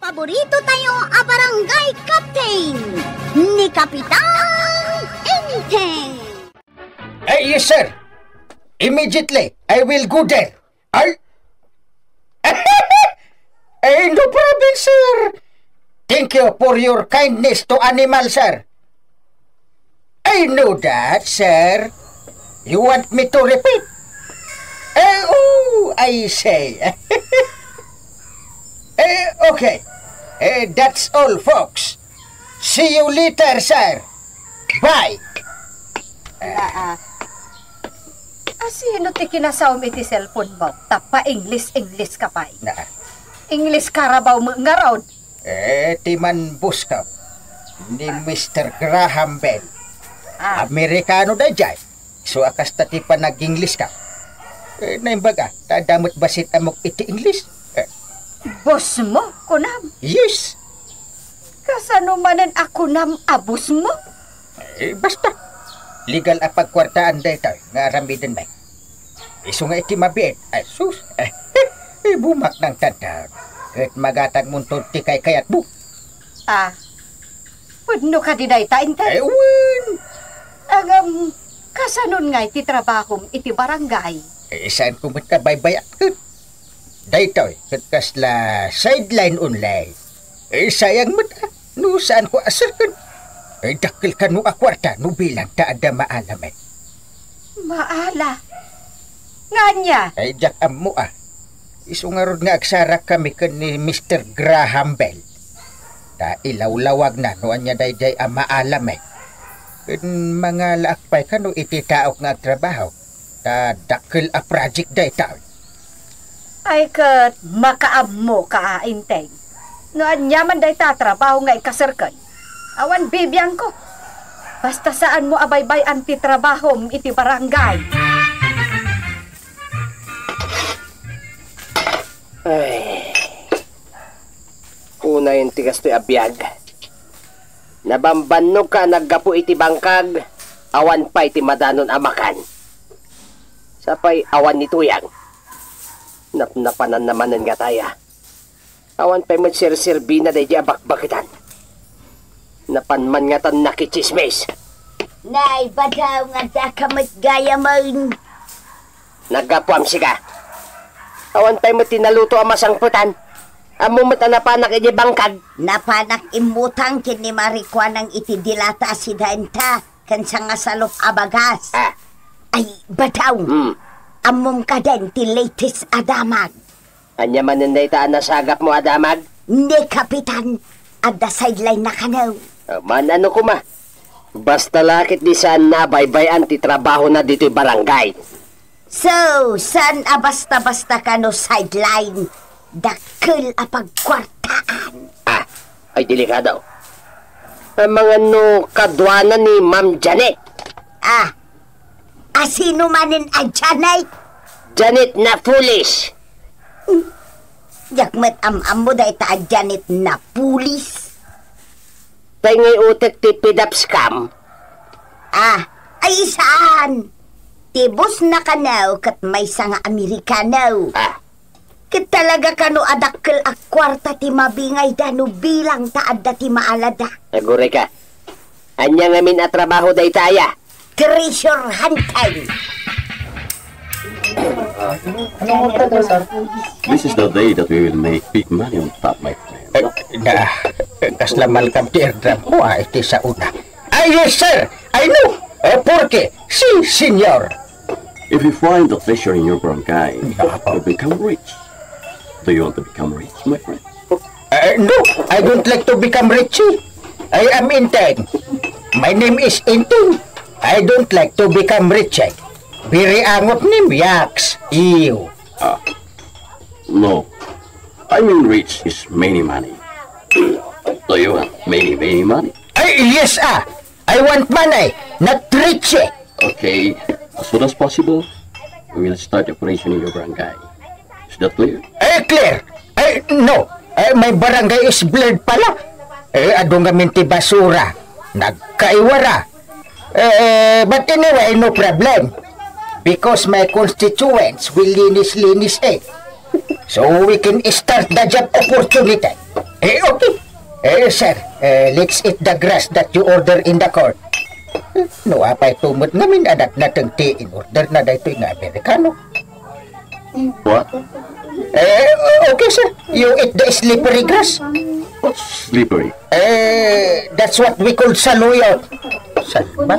Paborito tayo a barangay captain ni Kapitan Enteng. Yes, sir. Immediately, I will go there. No problem, sir. Thank you for your kindness to animal, sir. I know that, sir. You want me to repeat? I say. Okay. That's all, folks. See you later, sir. Bye. Sino ti kinasawm iti cellphone mo? Tapa English ka pa. English karabaw mo nga raw. Timan buskaw ni Mr. Graham Bell. Amerikano da jay. So akas tati pa nag-English ka. Naimbaga, tadamot basit amok iti English? Boss mo, kunam? Yes. Kasano manan ako nam abos mo? Basta. Legal apagkwartaan da ito, nga ramidin may. Iso nga iti mabit, ay sus. Bumak ng tanda. At magatag muntod ti kay kayat bu. Pudno ka di day ta, Inteng? Ewan. Kasanon nga iti trabahom iti barangay? Saan ko ba't kabaybayat ko? Dayto, kasla sideline online. Sayang mo ta. No, saan ko asar ka? Dakil ka no akwarta, no bilang taada maalam eh. Maala? Nga niya? Jak mo Isungarod nga aksara kami ka ni Mr. Graham Bell. Ta ilaw-lawag na no anya dayjay maalam eh. Mga laakpay ka no iti taok nga trabaho. Ta dakil a project day tao. Ay kat makaam mo ka, Inteng. No anyaman day ta trabaho nga ikasarkay. Awan bibiyang ko. Basta saan mo abaybay anti trabaho iti barangay. Ay. Una yung tigas to'y abiyag. Nabambanog ka naggapo iti bangkag, awan pa iti madanon amakan. Sapay awan ni tuyang. Napnapanan namanan nga taya. Awan pa'y magsir-sirbi na day di abakbakitan. Napanman nga tan nakichismis. Nay, badaw nga da kamot gaya mo. Naggapuam siya. Awan pa'y matinaluto ang masangputan. Amo mata napanak iti bangkag. Napanak imutang kini marikwa ng iti dilata si Denta kansa nga salop abagas. Ay, badaw. Amom ka din ti latest adamag. Anya manin na itaan nasagap mo adamag? Hindi, Kapitan. Adda sideline na kanaw. Man ano ko ma. Basta lakit di saan na baybayan ti trabaho na dito'y barangay. So, saan basta-basta ka no sideline? Dakil apagkwartaan. Ay delikado. Ang mga no kadwana ni Ma'am Janet. Sino manin Janet? Janet na foolish. Yakmet am-am mo dahi ta Janet na pulis. Tay ngay utek ti pidap scam. Ay saan? Tibos na kanaw kat may nga Amerikanaw. Kat talaga kano adakkel akwarta ti mabingay dano bilang taadda ti maalada. Nagure ka. Anya ngamin at trabaho day taya. Treasure hunting. This is the day that we will make big money on top, my friend. Kaslamal kam ti erdram ko iti sa una. Yes, sir. I know. Porque, si, senyor. If you find the treasure in your barangay, you'll become rich. Do you want to become rich, my friend? No, I don't like to become rich. I am Inteng. My name is Inteng. I don't like to become rich. Biri angot nim yaks. Ew. No. I mean rich is many money. Do you want many money? Yes, I want money, not rich. Okay, as soon as possible, we will start operation in your barangay. Is that clear? Clear. No. My barangay is blurred pala. Adong gaminti basura. Nagkaiwara. But anyway, no problem. Because my constituents will linis-linis So we can start the job opportunity. Okay. Sir, let's eat the grass that you order in the court. No, apay tumot ngamin anak na tea in order na dito nga Amerikano. What? Okay, sir. You eat the slippery grass. What's slippery? That's what we call saluyot. Salba?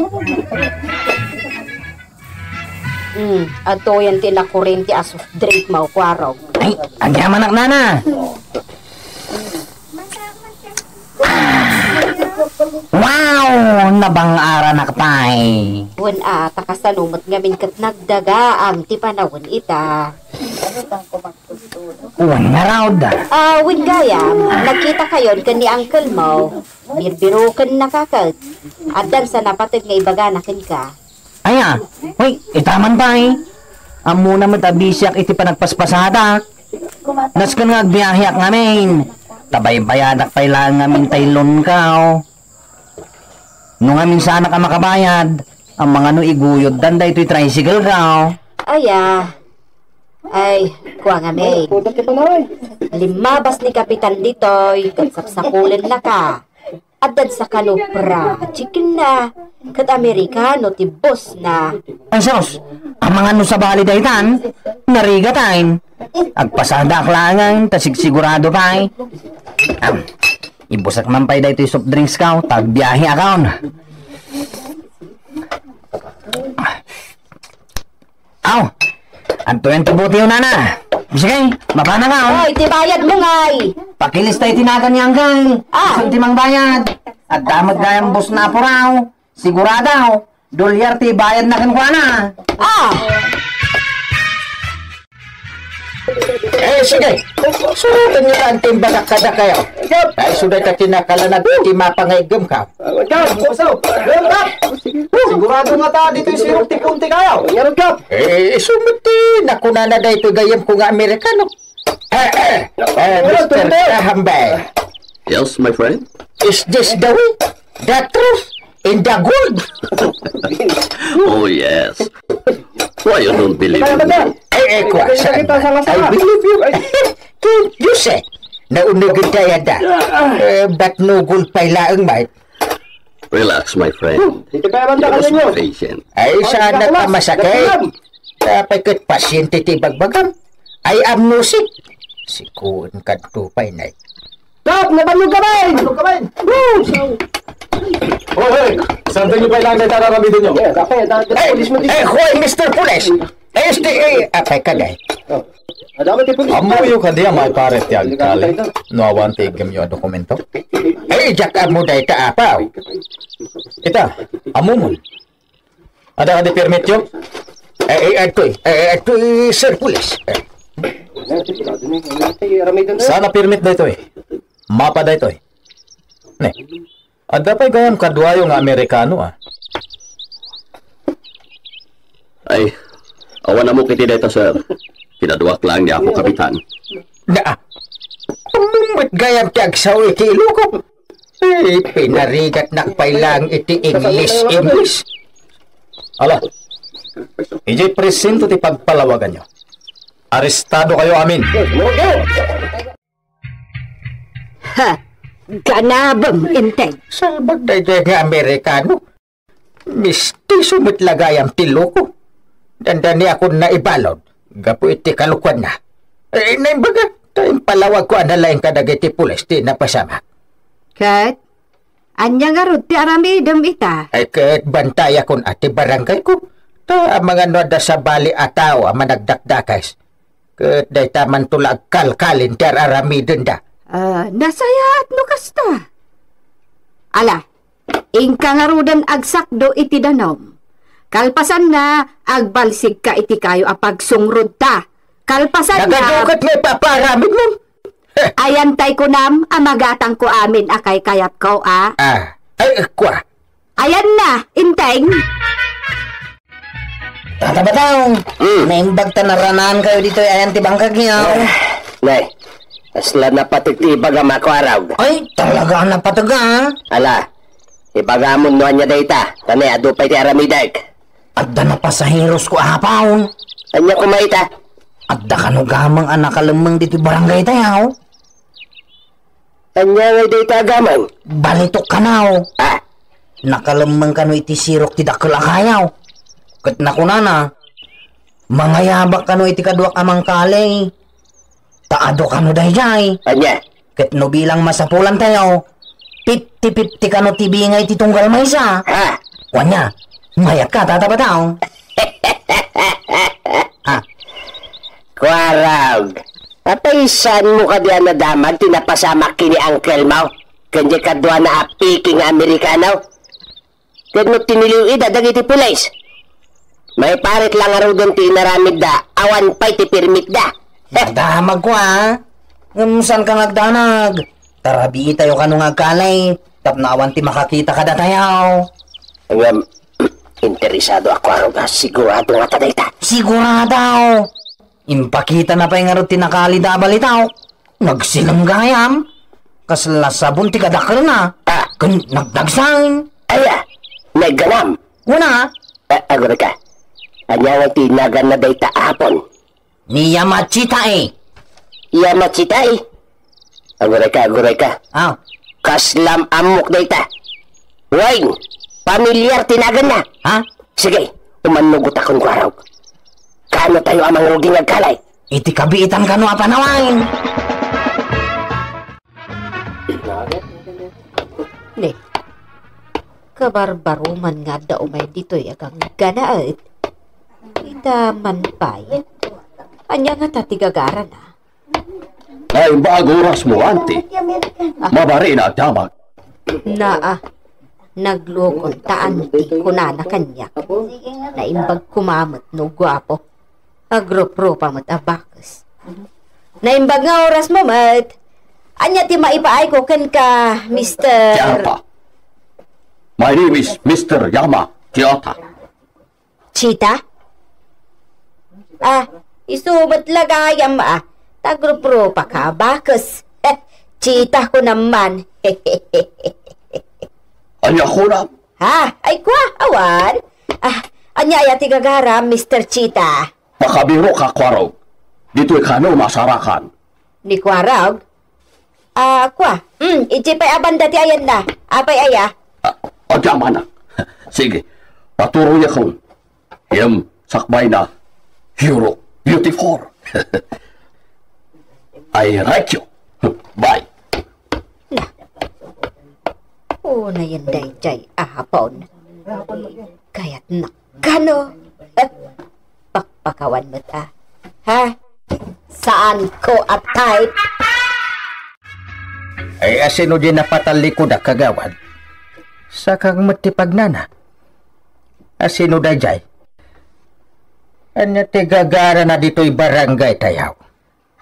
Ato yan tinakurente as of drink mau kwaraw. Ay, ang yaman ng nana. Wow! Nabang-ara na kapay. Wan takasalumot ngamin kat nagdaga ang ti panawon ita. Uwan nga raw da. Wan gayam, nagkita kayon kan ni Uncle mo. Birbiro kan nakakat. At dan sa napatid nga ibaganakin ka. Aya, hoy, itaman pa eh. Amo na matabisyak iti panagpaspasadak. Naskan nga agbiyahiak ngamin. Tabay-bayadak pa'y lang ngamin taylon ka. Nung ngamin sana ka makabayad, ang mga no iguyod danday ito'y tricycle ka. Ay, kuha ngamin. Limabas ni Kapitan dito'y katsapsakulin na ka. At dan sa kanupra, chicken na. Kat Amerikano ti boss na. Ay sos, ang mga no sa bali daytan, narigatain. Agpasadak langan, tasig sigurado pa eh. Ibusak man pa'y dayto'y soft drinks ka, tagbiyahe akaw na. Aw, anto yung tibuti yun nana. Sige, mapana ka. Hoy, tibayad mo ngay. Pakilis tayo tinakan niyang kay. Isang timang bayad. At damag gayang boss na po raw. Sigurado, dolyar ti bayad na kankuha na. Sige. Suratan niyo ang timbalak kada kayo. Ay, suday ka tinakalanag, di mapangaigam ka. Sigurado nga ta dito yung sirok ti-punti kayo. Sumiti, nakuna na dahito gayam ko nga Amerikano. Mr. Graham Bell. Yes, my friend? Is this the way? The truth? In the gold? Oh, yes. Why you don't believe in me? Kuwasan. I believe you. Can't you say? Naunugid kaya da. But no gold pa'y laang, mate. Relax, my friend. You must be patient. Ay, sana ka masakay. Kapag pasyente ti bagbagam. I am no sick. Sikuun ka tupay na. Stop! Nabalog kamay! Hoy! Sandal nyo pa ilang na tararamitin nyo. Hoy, Mr. Police! Apay ka dahi. Amuyo ka diya may paret ti agkali. No awan tigam yung dokumento. Jak amo dahi ta apaw. Ita, amumon. Ada ka di permit yun? Ato'y Sir Police. Sana permit da ito eh. Mapa da ito eh. Ne, ada pa'y gayam kadwayo nga Amerikano ah. Ay, awan na mo kiti dito, sir. Kinaduak lang niya ako, kapitan. Amumot gayam ti agsaw iti ilukop. Pinarigat nakpay lang iti English. Ala, ijay presinto ti pagpalawagan nyo. Arestado kayo amin. Ganabam, inteng. Sa bagday nga Amerikano, misti sumitlagayam ti loko. Dandani ako na ibalod. Gapo iti kalukwan na. Naimbaga, tayong palawag ko analaing kadagiti pulis ti napasama. Kat, anya nga rod ti aramidam ita. Ay kat bantaya kon ati barangay ko. Ta mga noda sa bali ataw ang managdakdakas. Kat day taman tulag kalkalin ti aramidon da. Nasayaat mo kasta. Ala, ingka nga rodan agsakdo iti danom. Kalpasan na, agbalsig ka iti kayo apag sungrod ta. Kalpasan na... Nagadukat may paparamid mo. Ayantay ko nam, amagatang ko amin akay kayat ko, Kwa. Ayan na, inteng. Tatabatang, naimbag tanaranan kayo dito ayan ti bangkag niyo. Nay, asla na patitibag ang makwaraw. Ay, talaga na pataga. Ala, ibagamon no anya dayta. Tanay, adupay ti aramidag. At na pasaheros ko apaw. Anya kumaita? At da kanugamang anak kalamang dito barangay tayo. Anya nga day tagamang? Balitok ka na. Ah, Nakalamang kano iti sirok ti dakkel akayaw. Kat nakunana, mangayabak kano iti kaduak amang kalay. Taado kano dayjay. anya? Kat no bilang masapulan tayo, 50-50 kano tibingay ti tunggal maysa. Ha? Wanya, mayat ka tataba tao. Ha? Kwarag. Apaisan mo ka diyan na damag tinapasamak kini Uncle Mau. Kanya kadwa na apiki nga Amerikano. Kaya mo tiniliw ida dagiti pulis. May parit lang araw doon tinaramid da. Awan pa'y ti permit da. Damag ko Ngamusan ka nagdanag. Tarabi tayo kanong agkalay. Tapnawan ti makakita ka datayaw. Interesado ako araw da. Sigurado nga tadayta. Sigurado. Impakita na pa yung arot tinakali da balitaw. Nagsilang gayam. Kaslasabon ti kadakal na. Kan nagdagsain. Aya, nagganam. Una, Agora ka. Anya nga tinagan na dayta hapon. niya machita Iya machitay. Agora ka. Ah, Kaslam amok dayta. Waing, pamilyar tinagan na. ha? Sige, umanugot akong ko araw. Kano tayo amang ruging nagkalay? Iti kabiitan ka no apanawain. Ne, kabarbaruman nga daw may dito'y agang ganaat. Ita man pa'y. Anya nga tatigagara na. Ay bago oras mo, auntie. Mabari na damag. Naa, naglukon taanti kunana kanya. Naimbag kumamot no guwapo. Agro-pro pamot abakas. Naimbag nga oras mo, mat. Anya ti maipaay ko ken ka, Mr. Yama. My name is Mr. Yama Kiyota. Chita? Isumat lagayam Tagro-pro pa ka, bakas. Chita ko naman. Anya ko na. Ha? Ay kwa, awan. Anya ayati gagara, Mr. Chita. Makabiro ka, Kwarog. Dito'y kano masarakan. Ni Kwarog? Kwa. Ijipay abanda ti ayan na. Apay aya. Adama na. Sige, patuloy akong. Sakbay na. Hero, beautiful. I like you. Bye. Na yan dayjay ahapon. Kaya't nakano. Pakpakawan mo ta. Ha? Saan ko at type? Ay asino din napatali ko na kagawad. Sa kang matipagnana. Asino dayjay. Anya tigagara na dito'y barangay tayaw.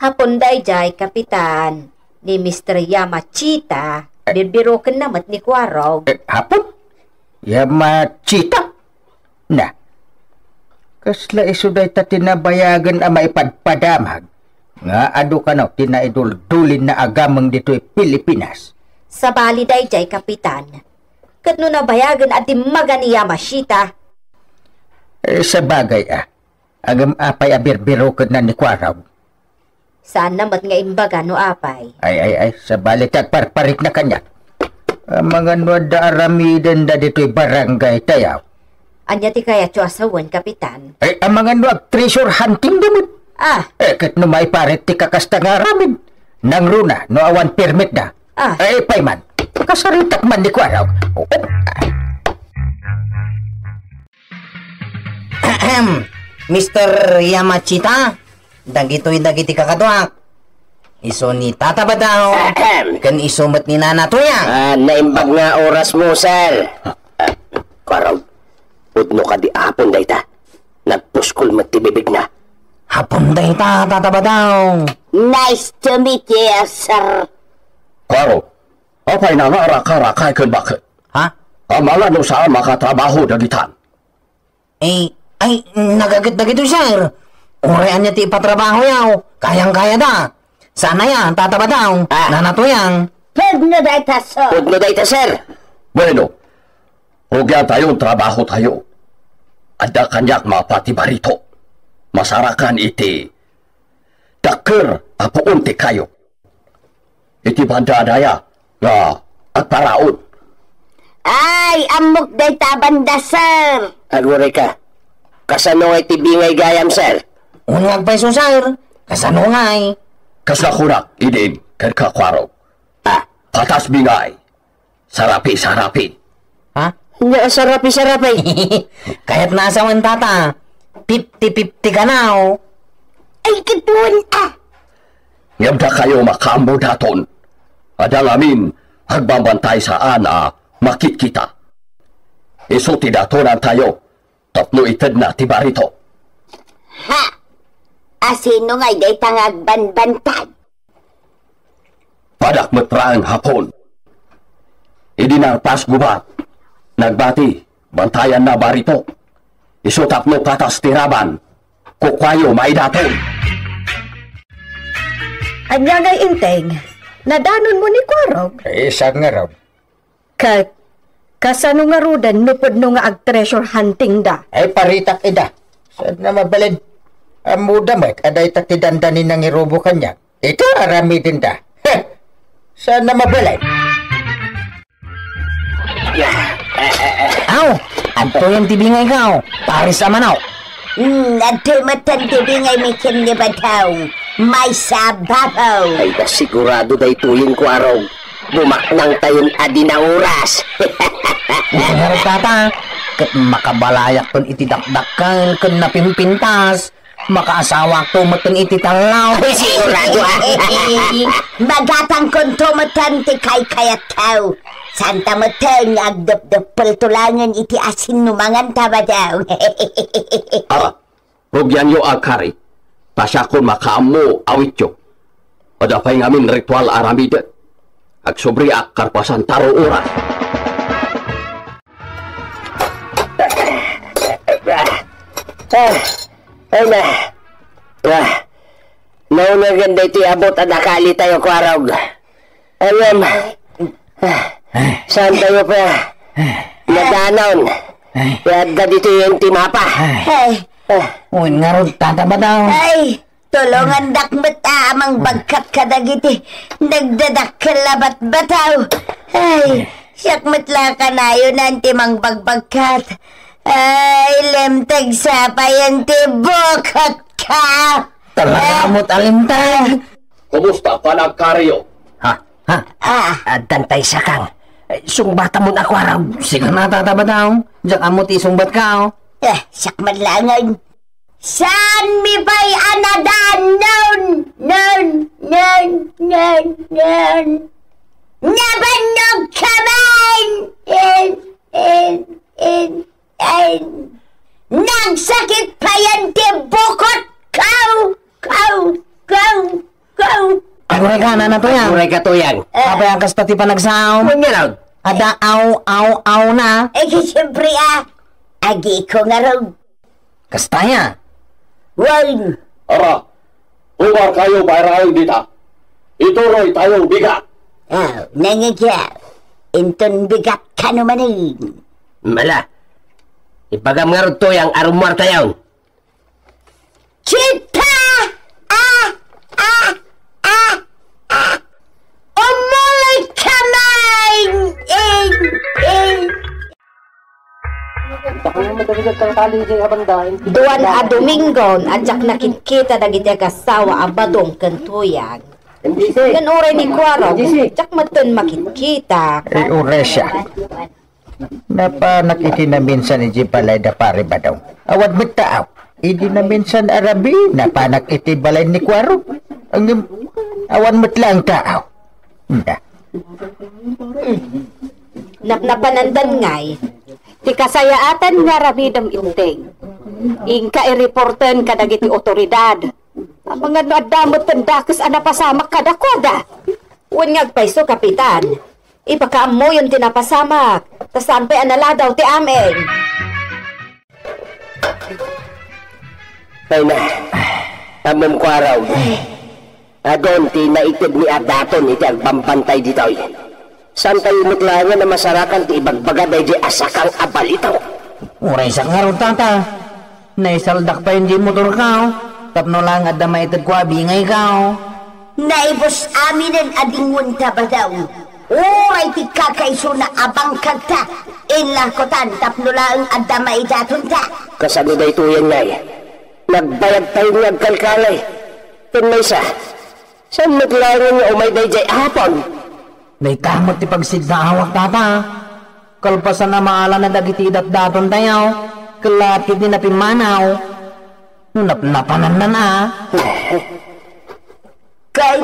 Hapon dayjay, kapitan. Ni Mr. Yamachita. Birbiroken namat ni Kwarog. Hapon? Yamachita? Na. Kasla isuday ta tinabayagan ang maipadpadamag. Nga ado ka na tinaidul-dulin na agamang dito'y Pilipinas. Sa bali dayjay, kapitan. Kat no nabayagan at imaga ni Yamashita. Sa bagay agam apay abirbiroken na ni Kwarog. Saan namat nga imbaga no apay? Ay, sa balik parparik na kanya. Ang mga noda aramidan da dito'y barangay tayaw. Anya ti kaya asawan, kapitan? Ay, ang mga noag treasure hunting damot. Kat no may parit ti kakasta nga aramid. Nang runa, no awan permit da. Ay, payman. Kasaritak man ni Kwaraw. Mr. Yamachita, dagiti kakadwak. Iso ni tata ba daw? Kan isumat ni nana tuya. Naimbag nga oras mo, sir. Kwaraw, udno ka di hapon dayta. Nagpuskol matibibig na. Hapon dayta, tata ba daw? Nice to meet you, sir. Kwaraw, apay na nga raka-rakay kan bakit? Ha? Amala no saan makatrabaho dagitan. Ay, nagagit-dagito, sir. Urean niya ti ipatrabaho yaw. Kayang-kaya da. Sana yan, tata ba daw? Nanatuyang. Pudno dayta, sir. Pudno dayta, sir. Bueno, hugyan tayong trabaho tayo. Ada kanyak mapati barito. Masarakan iti Dakir apa unti kayo. Iti banda daya nga at paraon. Ay, amok day tabanda, sir. Agure ka. Kasano ay tibingay gayam, sir? Unyag pa iso, sir. Kasano ngay? Kasakurak idin kerkakwaro. Patas bingay. Sarapi. Ha? Nga, sarapi. Kahit nasa man tata, 50-50 ka na, oh. Ay, kitun, Ngabda kayo makambo daton. Adang amin, hagbambantay saan makit kita. Iso tidatonan tayo, tapno ited na tibarito. Ha? Asino ngay day tangagbanbantay? Padak metraan hapon. Idinarpas gubat. Nagbati, bantayan na barito. Iso tapno patas tiraban. Kukwayo may daton. Anya ngay inteng, nadanon mo ni Kwarog. Isa nga raw. Kasano nga rudan nupod no nga ag-treasure hunting da? Ay paritak ida. Saan na mabalin? Amuda mat, aday tatidandanin ng irobo kanya. Ito arami din da. Heh! Saan na mabalin? Aw, ato yung tibingay ka, oh. Paris naman, oh. Ato matantibingay mikin ni Bataw. May sababaw. Ay, sigurado day tuyin ko araw. Bumaknang tayon adi na oras. Harap tata, kat makabalayak ton itidakdakal, kan napimpintas, makaasawa ko matong ititalaw. Sigurado, Magatang kontomutan ti kay kayataw. Santa matang agdop-dopal tulangan iti asin numangan taba daw. Rugyan yo akari. Pasyakon makaamu awit yo. Ada pa'y ngamin ritual aramide. Ag sobri akarpasan taro oras. Ay na. Nauna ganda ito abot at nakali tayo kwarog. Alam, saan tayo pa? Nadanon. Yadda dito yung timapa. Uy, nga ron, tata ba daw? Ay, tulungan dakmet amang bagkat kadagiti. Nagdadakkalabat bataw. Ay, siyakmet lang ka na yun nanti mang bagbagkat. Ay, lemtag sa payan ti bukat ka. Talaga mo't alimtag. Kumusta panagkaryo? Dantay sa kang. Sungbata mo't ako araw. Sige na, tata ba daw? Diyak amot isungbat ka, oh. Sakman langan. San mi pa'y anadan nun? Nabanog kaman! Nagsakit pa yan ti bukot! Kau! Aguray ka na to yan. Aguray ka to yan. Kapay ang kasta ti panagsaw. Huwag nga raw. Ada aw na. Siyempre agi ko nga raw. Kasta yan. Wal! Ara, uwar kayo bayrahin dita. Ituloy tayo bigat. Nangyagya. Inton bigat ka naman Mala. Ipagam nga rin to yung arumar tayo. Chita! Umuloy kamay! Duwan a Domingon at jak nakikita dagiti kasawa a badong kantuyag. Yan oray ni Kwarog, jak matun makikita. Ay uresya. Napanak iti na minsan iti balay da pare ba daw? Awad mo taaw. Idi na minsan arabi. Napanak iti balay ni Kwaro. Ang awan mo't lang taaw. Hindi. Napanandan ngay, ti kasayaatan nga rabidam inteng. Ingka i-reporten kadagiti otoridad. Ang mga nadamot tandakos anapasamak kadakwada. Unyag paiso, kapitan. Ipakaam mo yung tinapasamak. Tas sampay analadaw ti amin. Ay na. Amom ko araw. Adon ti naitid ni Adaton iti agbambantay dito. Saan tayo mutlangan na masarakan ti ibagbaga na di asakang abalitaw? Uray sa nga ron, tata. Naisaldak pa hindi motor ka, oh. Tapno lang at damay itad ko abingay ka. Naibos aminin adingon ta ba daw? Uray ti kakaiso na abang kagta. Inlakotan tapno lang at damay daton ta. Kasano na ito yan ngay? Nagbayad tayo ng kalkalay. Pinmaysa, saan naglangan niya umay dayjay hapon? May kamot ti pagsigdahawak tata. Kalpasan na maala na dagiti daton tayo. Kalapit ni napimanaw. Napanan na. Kay,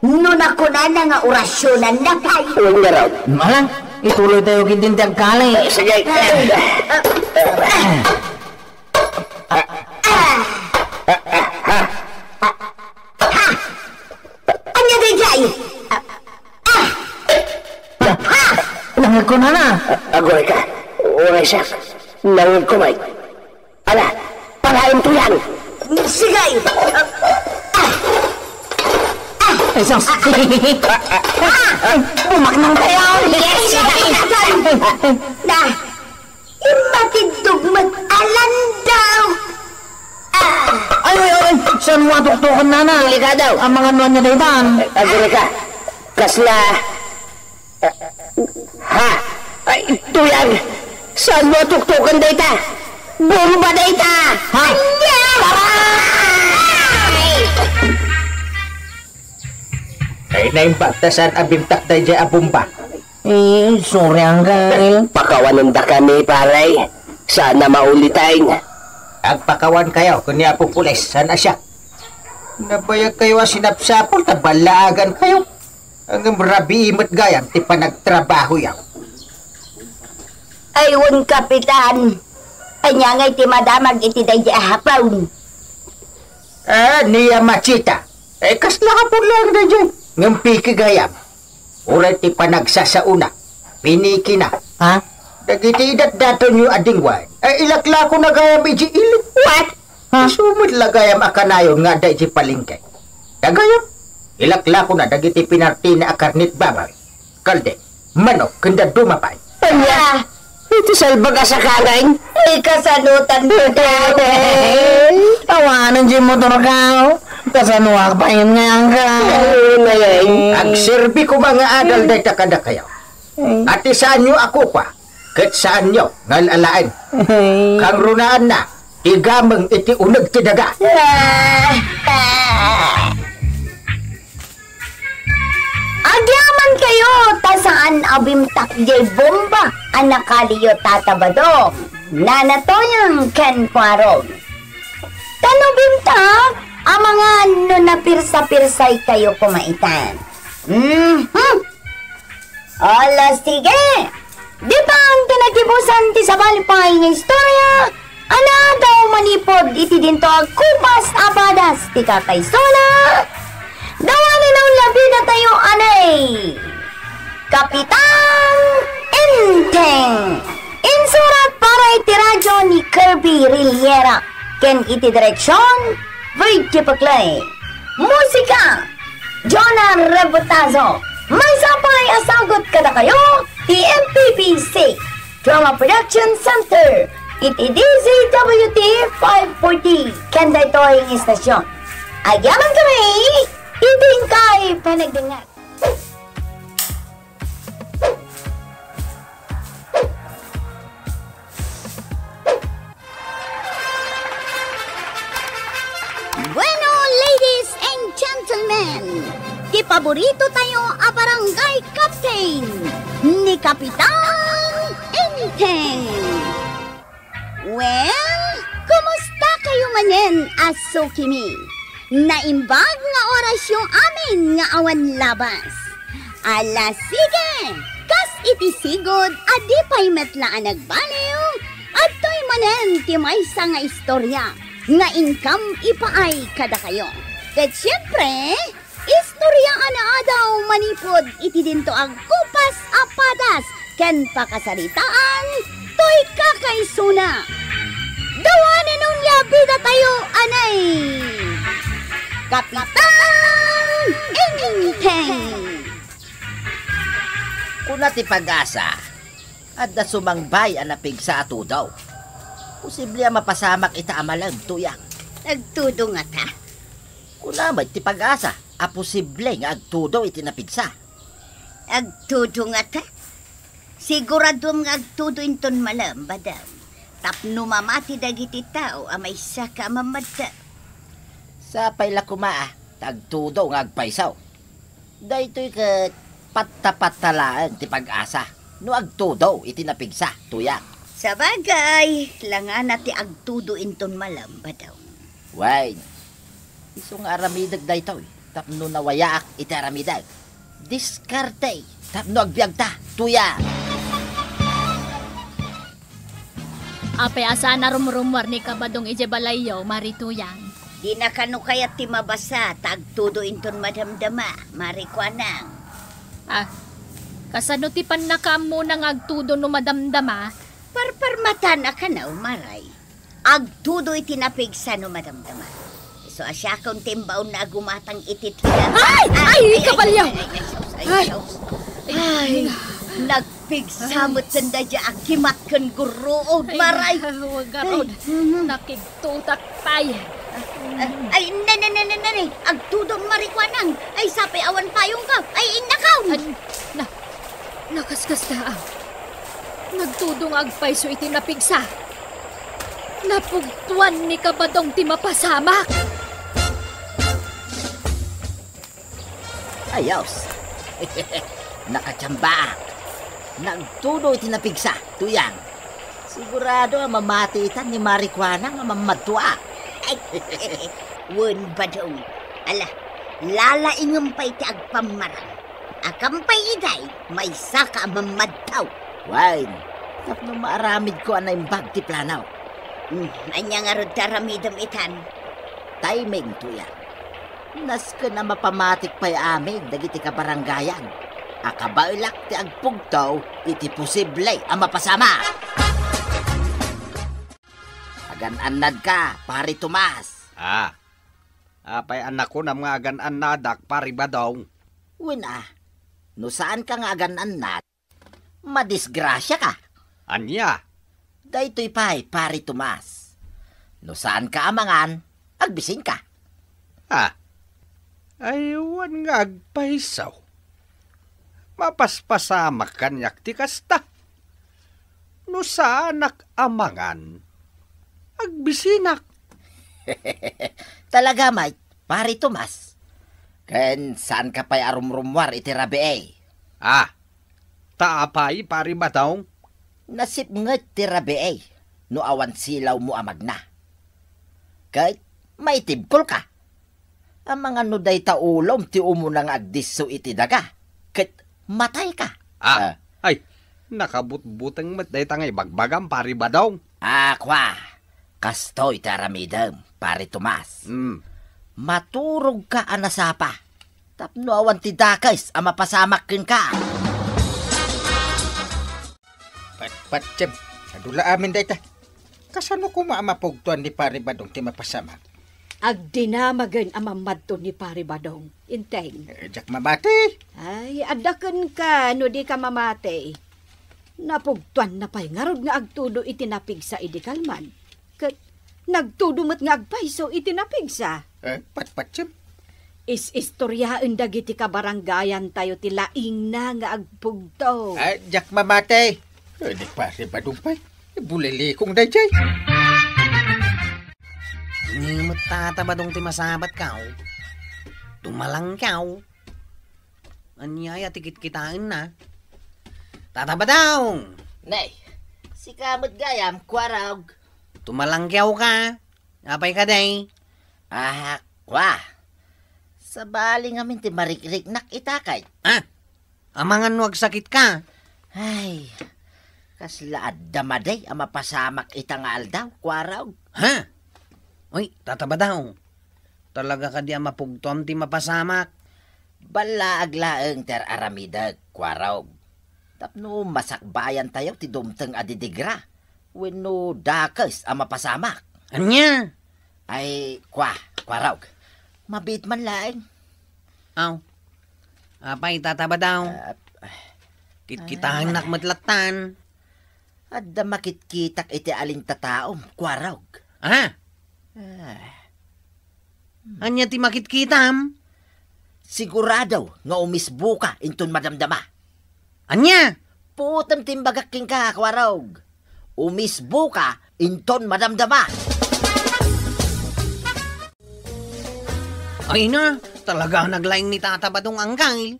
nun ako na nga orasyonan na tayo. Huwag na raw. Malang, ituloy tayo kitintag kali. Sige. Anya dayjay? Langag ko na. Agoy ka. Uray siya. Nangag kumay. Ala, palain to yan. Sige. Isang bumaknang tayo. Yes! Na, imatindog mag-alan daw. Ay, saan mo atuktukan na? Halika daw. Ang mga nuwan niya daytan. Agoy ka. Kasla. Ha? Ay, ito yan. Saan mo tuktukan dayta? Bomba dayta! Ha? Ay naimbaktasan abimtak dayjay abumba. Sorry, Uncle. Pakawanan da kami, paray. Sana maulitain. Agpakawan kayo kung niya pupulis. Sana siya. Nabayag kayo sinapsapol, tabalaagan kayo. Ang marabi imot gayam, ti panagtrabaho yaw. Ayun, Kapitan. Anya ngay ti madamag iti dayjay hapaw. Niya machita. Kasla ka po lang dayjay. Ng piki gayam. Uray ti panagsasauna. Piniki na. Ha? Dagiti daton yung adingwan. Ilakla ko na gayam iji ilik. What? Ha? Sumud lagayam akanayon nga da iji palingkay. Dagayam. Ilakla ko na dagiti pinarti na akarnit babay. Kalde. Manok. Kanda dumapay. Anya, Ito salbag ka sa kanain. ikasanutan mo daw. Tawanan si motor ka. Kasanuak pa yun nga, Uncle. Agserbi ko mga adal day takada kayo. At saan nyo ako pa? Kat saan nyo ngalalaan? Kang runaan na. Igamang iti unag ti daga. Agyaman kayo, tasaan abimtak jay bomba, anakaliyo tatabado, nanatoyang ken kwarog. Tanobimtak, ang mga napirsa-pirsay kayo kumaitan. Ala, sige. Di ba ang tinagibusan ti sa balipay ng istorya? Ana daw manipod iti dinto ang kupas abadas ti kakaisola. Dawanin ang labi na tayo, anay! Kapitan Enteng! Insurat para iti radyo ni Kirby Riliera. Ken iti direksyon, Virgie Paclay. Musika, Jonah Rebotazo. May sapay asagot kada kayo, ti MPPC. Drama Production Center. Iti DZWT 540. Kanda ito ang istasyon. Agyaman kami! Hindi kay panagdangat. Bueno, ladies and gentlemen, di paborito tayo a barangay captain ni Kapitan Enteng. Well, kumusta kayo manen, asukimi? Naimbag nga orasyon amin nga awan labas. Ala sige, kas iti sigod adi pa'y metlaan nagbaliw at to'y manen ti maysa nga istorya nga income ipaay kada kayo. Ket syempre, istorya ana adaw manipod iti dinto ang kupas apadas ken pakasaritaan to'y kakaisuna. Dawanan nung yabida tayo anay. Kapitan Enteng! Kuna ti pag-asa, at da sumangbay anapig sa ato daw. Posible mapasamak ita amalag tuyang. Agtudo nga ta. Kunamad ti pag-asa, posible nga agtudo iti napigsa. Agtudo nga ta. Sigurado nga agtudo inton malam, badam. Tapno mamati dagiti tao amay saka mamadta. Sa payla kumaa, tagtudo nga agpaisaw. Daytoy ket patta-pattalaan ti pag-asa. No agtudo iti napigsa, tuyak. Sa bagay, langan na ti agtudo inton malam, badaw. Why? Iso nga aramidag daytoy. Tapno nawayaak iti aramidag. Diskarte. Tapno agbiag ta, tuyak. Apay asa na rumrumwar ni kabadong ije balayo, marituyan. Di na kano kaya ti mabasa, tagtudo inton madamdama, marikwanang. Kasano ti panakam mo nang agtudo no madamdama? Parparmata na ka na umaray. Agtudo iti napigsa no madamdama. So asya kong timbaon na agumatang ititlan. Ay, kabalyo! Ay, nagpigsamot sanda dya akimat kan guruod, maray. Huwag garod. Nakigtutak tayo. Ay, nani, agtudong marikwanang. Ay, sapay awan payong ka. Ay, inakaw. Nakaskas na ang. Nagtudong agpayso iti napigsa. Napugtuan ni kabadong ti mapasamak. Ayos. Nakatsamba. Nagtudo iti napigsa, tuyang. Sigurado nga mamati itan ni Marikwana nga mamadtua. Wen badong. Ala, lalaingam pa iti agpamarang. Akampay iday, may saka mamadtaw. Wine, tapno maaramid ko anay bag ti planaw. Anya nga rod taramidam itan. Timing, tuyang. Nas ka na mapamatik pa'y amin, dagiti kabaranggayan. Akabailak ti agpugtaw, iti posible ang mapasama. Agan-anad ka, pari Tomas. Apay anak ko na mga agan-anadak, pari badong. Wina, no saan ka nga agan-anad, madisgrasya ka. Anya? Daytoy pa'y, pari Tomas. No saan ka amangan, agbising ka. Aywan nga agpaisaw. Mapaspasamak kanyak ti kasta. No saanak amangan, agbisinak. Talaga, mate, pari Tomas. Ken saan ka pa'y arumrumwar iti rabi Taapay, pari badong. Nasip nget ti rabi no awan silaw mo amag na. Kahit maitibkol ka. Ang mga nuday taulom ti umunang agdiso iti daga. Ket matay ka. Ay, nakabutbutang matday tangay bagbagam, pari badong. Kwa, kastoy taramidam, pari Tomas. Maturog ka anasapa. Tapno awan ti dakais ang mapasamakin ka. Patjem, adula amin day ta. Kasano ko maamapugtuan ni pari badong ti mapasamak? Agdinamagan ang mamadto ni pari badong. Inteng. Jak mabati. Ay, adakan ka, no di ka mamate. Napugtuan na pa'y ngarod nga agtudo itinapigsa idikalman. Kat nagtudumat nga agpaiso itinapigsa. Patjem. Is-istoryaan dagiti kabaranggayan tayo ti laing na nga agpugto. Jak mamate. Di pari badong pa'y. Bulili kong dayjay. Inimot tatabadong ti masabat kaw. Tumalang kaw. Anyaya tikit-kitain na. Tatabadaw! Nay, si kamot gayam, kwarag. Tumalang kaw ka. Apay ka day. Kwa. Sa bali ngamin ti marikrik nak itakay. Amangan wag sakit ka. Ay, kaslaad damaday ang mapasamak itang aldaw, kwarag. Uy, tatabadaw. Talaga ka di ang mapugtom ti mapasamak. Bala aglaeng ter aramidag, kwaraw. Tapno masakbayan tayo ti dumteng adidigra. Wenno dakes ang mapasamak. Anya? Ay, kwaraw. Mabit man laeng. Apay, tatabadaw. Kitkitahan nakmatlatan. Adda makitkitak iti aling tataom, kwaraw. Anya ti makitkitam? Sigurado nga umisbo ka inton madamdama. Anya? Putam timbagak king ka, kwarog. Umisbo ka inton madamdama. Ay na, talaga naglaing ni Tata Badong Angkay.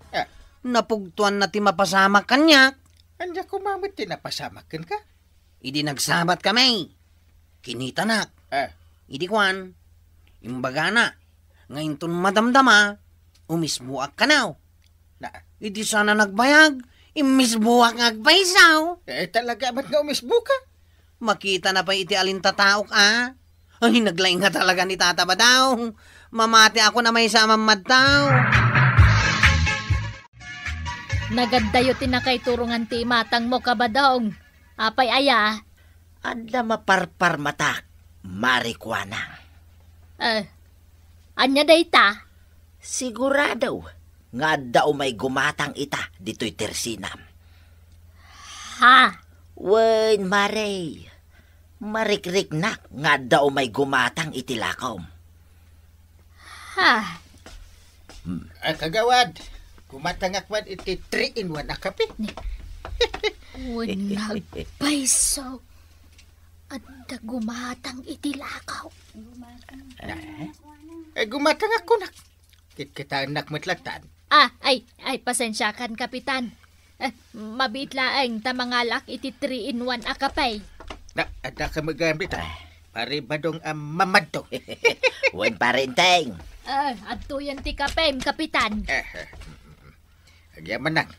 Napugtuan na ti mapasama kanyak. Anya kumamit tinapasamakin ka? Idi nagsabat kami. Kinita nak. Idi kwan. Imbaga na. Ngayon ton madamdama, umisbuak ka na. Idi sana nagbayag, imisbuak agbaysaw. Talaga ba't nga umisbo ka? Makita na pa iti alintataok Ay, naglaing nga talaga ni Tata Badong. Mamati ako na may samang madtaw. Nagaddayo tinakay turungan ti matang mo kabadong. Apay aya. Adla maparpar matak, marikwana. Anya dayta? Sigurado nga daw may gumatang ita dito'y tersinam. Ha? Wen, Maray. Marikrik nak nga daw may gumatang itilakaw. Ha? Kagawad, kumatangakwan iti 3-in-1 na kape. Unag paiso. At gumatang itilakaw. Gumatang ako nak. Kita anak matlatan. Ay, pasensyakan, Kapitan. Mabit laeng tamangalak iti 3-in-1 akapay. Ada ka magamit Pare Badong mamadto. Wen parenteng. Adto yan ti kapem, Kapitan. Agyaman nang.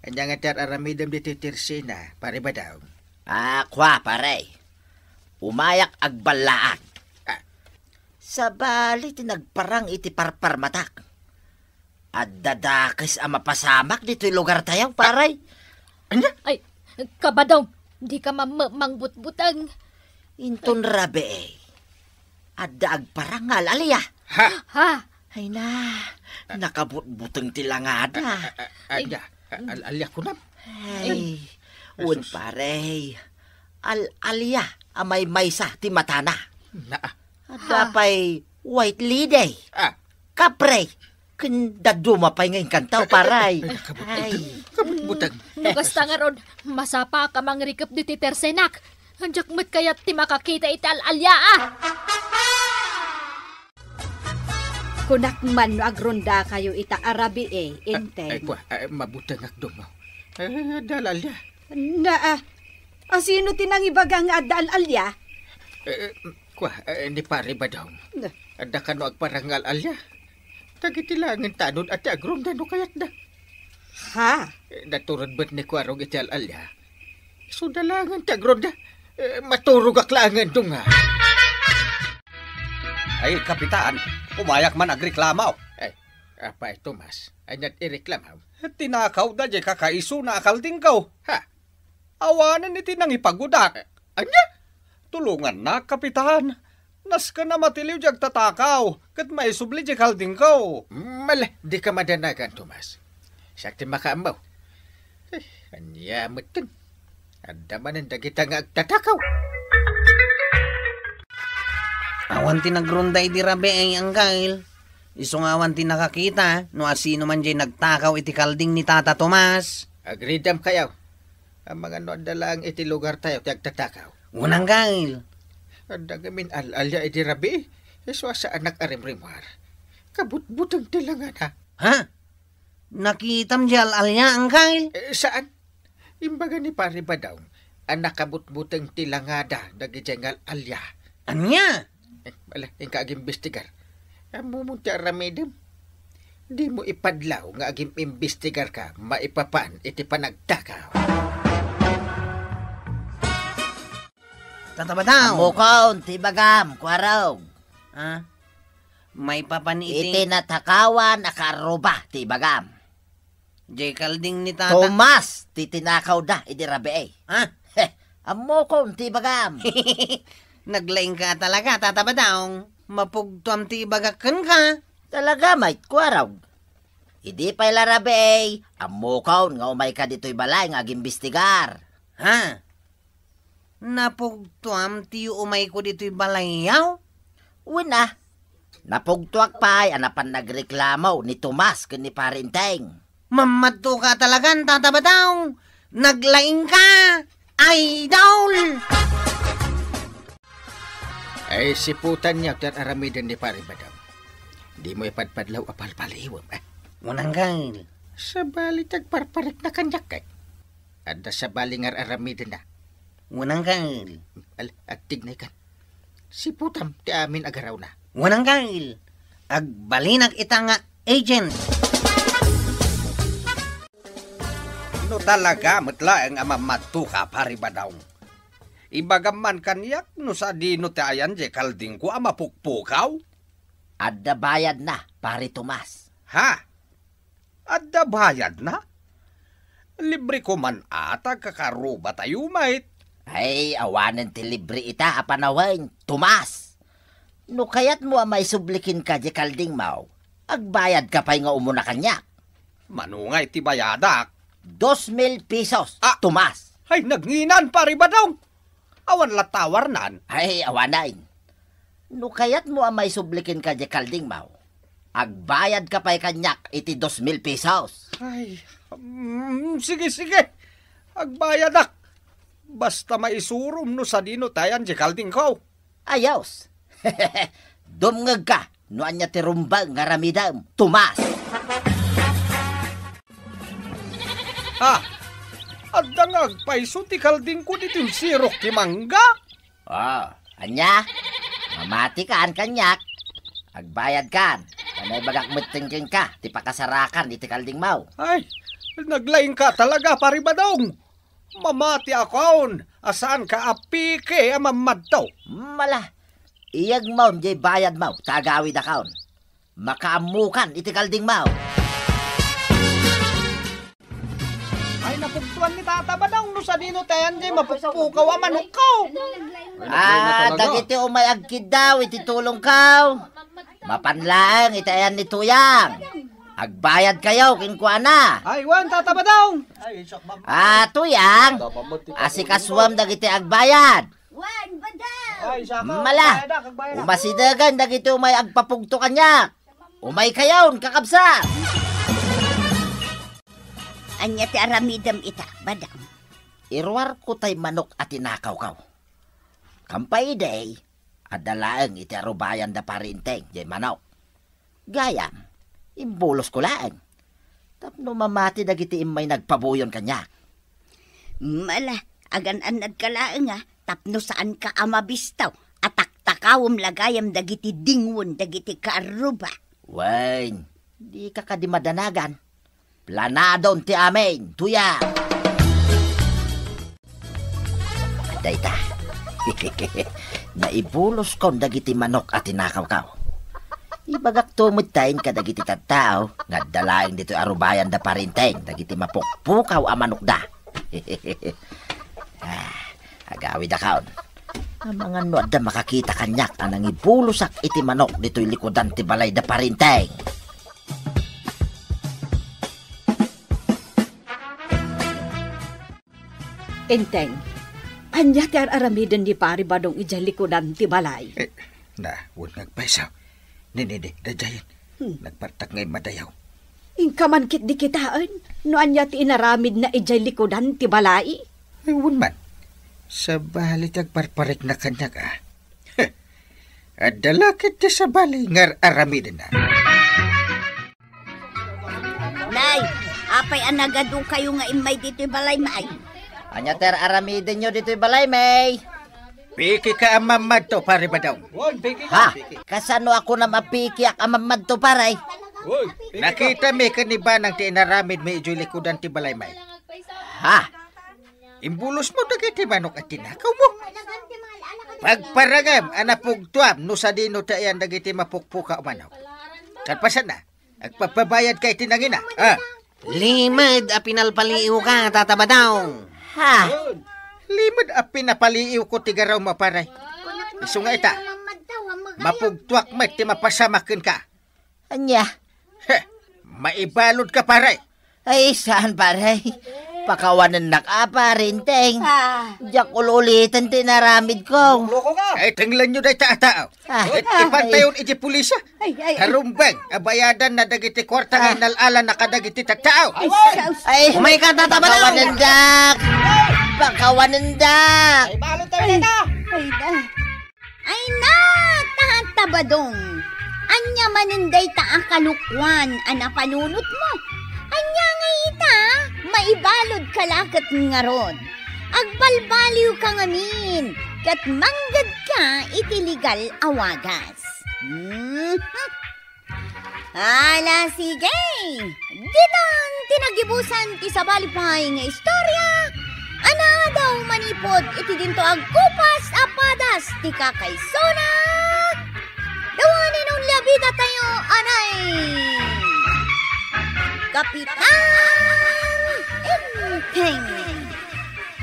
Anya nga tar aramidam di titirsina, Pare Badong. Kwa, pare. Umayak agbalaan. Sabali tinagparang iti parpar matak. At dadakis ang mapasamak dito'y lugar tayo, paray. Anya? Ay, Kabadong, di ka mangbut-butang. Inton rabe. Adda agparang alaliya. Ha? Ay na, nakabut-butang tilangada. Anya, alaliya ko na. Ay, un pare. Alaliya, amay maysa ti matana. Adda pa'y white lady. Kapre. Kandaduma pa'y ngayon kantaw, paray. Kabut-butang. Nagasta nga ron, masapa ka mangrikap di ti tersenak. Anjak mo't kaya't ti makakita iti alalya Kunak man no agronda kayo ita arabi inteng. Mabutang akdom mo. Dalalya. Sino tinang ibagang alalya? Ni Pare Badong. Ada ka no agparangal alya. Tagitilangan tanod at agrom na no kayat na. Ha? Naturod ba't ni Kwarog iti alalya? Sudalangan tagrom na. Maturog aklangan dong nga. Ay, Kapitan, umayak man agreklamaw. Apay, Tomas, anyat ireklamaw. Tinakaw da di kakaiso na akalding kaw. Ha? Awanan iti nang ipagudak. Anya? Tulungan na, Kapitan. Nas ka na matiliw di agtatakaw. Kat may subli di kalding kaw. Mala, di ka madanagan, Tomas. Sakti makaambaw. Anya matun. Ada man ang dagita nga agtatakaw. Awan ti nagronday di rabe ay anggail. Isong awan ti nakakita, no asino man dyan nagtakaw iti kalding ni Tata Tomas. Agridam kayaw. Ang mga nodalang iti lugar tayo ti agtatakaw. Unang gail. Ada gamin alalya iti rabe. Iswa sa anak arimrimar. Kabut-butang tilangan ha. Ha? Nakitam di alalya anggail? Saan? Imbaga ni Pare Badong, anak kabut-butang tilangada dagijengal alya. Anya? Wala, yung kaagimbestigar. Mumunta ramedem. Di mo ipadlaw nga agim imbestigar ka, maipapan iti panagtakaw. Tatabadaw. Mukaon, tibagam, Kwarog. May papan iti. Iti natakawan, akaroba, tibagam. Jay kalding ni Tata. Tomas, titinakaw da, iti rabe Amokon, tibagam. Naglaing ka talaga, Tata Badong. Mapugtuam ti bagakan ka. Talaga, may Kwarog. Idi pa'y larabe amokon, nga umay ka dito'y balay, nga agimbistigar. Ha? Napugtuam ti umay ko dito'y balayaw? Una, Napugtuak pa ay anapan nagreklamo ni Tomas ken ni Parinteng. Mamadto ka talagan, Tata Badong. Naglaing ka, idol! Ay, siputan niya at aramidan ni Pari Badong. Di mo ipadpadlaw apal-paliwam, Unang gail. Sa bali tagparparik na kanyak kay. Ada sa bali ngar aramidan na. Unang gail. Agtig na ikan. Siputam ti amin agaraw na. Unang gail. Agbalinag ita nga agent. No talaga matlaeng amamadto ka, Pari Badong. Ibagaman kanyak no sa dino ti ayan je kalding ko amapukpukaw. Adda bayad na, Pari Tomas. Ha? Adda bayad na? Libre ko man ata kakaruba tayo, mate. Ay, awanan ti libre ita apanawain, Tomas. No kayat mo may sublikin ka di kalding mau, agbayad ka pa'y nga umuna kanyak. Manungay ti bayadak. 2,000 pesos, Tomas. Ay, nagnginan, Pari Badong. Awan latawar nan. Ay, awanain. No kayat mo may sublikin ka di kalding mau, agbayad ka pa'y kanyak iti 2,000 pesos. Ay, sige. Agbayadak. Basta maisurum no sa dino tayan di kalding ko. Ayos. Dumngag ka, no anya ti rumbang nga ramidam, Tomas. Ha? Adda nga agpaiso ti kalding ko dito yung sirok ti mangga. Anya? Mamati kaan kanyak. Agbayad kan. Kanay bagak metingking ka, ti pakasarakan iti kalding mau. Ay, naglaing ka talaga, Pari Badong. Mamati akon, asaan ka apike amamadto. Mala, iyag mau jay bayad mau, tagawid akaon. Makaamukan iti kalding mau. Ay, napugtuan ni Tata Badong no sa dino tayan jay mapukpukaw amanok ko. Dagiti umay agkid daw, iti tulong kaw. Mapanlaang itayan ni Tuyang. Agbayad kayo, kinkuha na. Ay, wan, Tata Badong. Tuyang, asikaswam dagiti agbayad. Wan, Badong. Mala, umasidagan dagiti umay agpapugto kanya. Umay kayon, kakabsa. Anya ti aramidam ita, Badong. Irwar ko tay manok at tinakaw kaw. Kampay day, adalaang iti arubayan da Parinteng, jay manok. Gayam, imbulos ko laang. Tapno mamati dagiti imay nagpabuyon kanya. Mala, agan-anad ka laang tapno saan ka amabistaw, atak-takawom lagayam dagiti dingwon, dagiti kaaruba. Wain, di ka kadimadanagan. Planadon ti amin, Tuya. Aday ta. Naibulos kon dagiti manok at tinakaw kaw. Ibagak tumutayin ka dagiti tattao, nga dalaing dito arubayan da Parinteng, dagiti mapukpukaw a manok da. Agawid akaon. Ang mga nuad da makakita kanyak anang ibulusak iti manok dito'y likodan ti balay da Parinteng. Enteng, anya ti aramiden di Pari Badong ijay likodan ti balay. Huwag nagpaisaw. Nini, dajayin. Nagpartak ngay madayaw. Ingkamankit di kitaan, no anya ti inaramid na ijay likodan ti balay. Ewan man. Sa bali tagparparik na kanyak Adalakit ti sa bali ngar aramiden na. Nay, apay anagado kayo nga imay dito balay maay. Anya ter aramiden nyo dito'y balay, May. Piki ka amamad to, Pari Badong. Ha? Kasano ako na mapiki ak amamad to, paray? Nakita mi kaniba ng tinaramid may ijoy likudan ti balay, May. Ha? Imbulos mo dagiti manok at tinakaw mo. Pagparagam, anapugtuam, no sa dino tayan dagiti mapukpuka o manok. Kalpasan na, agpapabayad kay tinangina. Limad a pinalpaliw ka, Tata Badong. Ha? Limad a pinapaliw ko tigaraw maparay. Iso nga ita, mapugtuak met ti mapasamakin ka. Anya? Maibalod ka paray. Ay, saan paray? Pakawanan nakapa rin, Teng. Ah. Diyak ulitin tinaramid ko. Loko ka. Tinglan nyo dahi tao. Ipantayon iti pulisa. Harumbang, abayadan na dagiti kwarta nga nalala na kadagiti tao. Ay, may katataba na. Pakawanan dak. Ay, balot tayo na. Ay na, tahatabadong. Anya maninday ta akalukwan, ana panunot mo. Anya nga ita, maibalod kalakat nga ron. Agbalbaliw ka ngamin, kat manggad ka itiligal awagas. Ala, sige. Ditang tinagibusan ti sabalipay nga istorya. Ana daw manipod iti dinto agkupas apadas ti kakaisonak. Dawanin nung labida tayo, anay. Kapitan Inteng.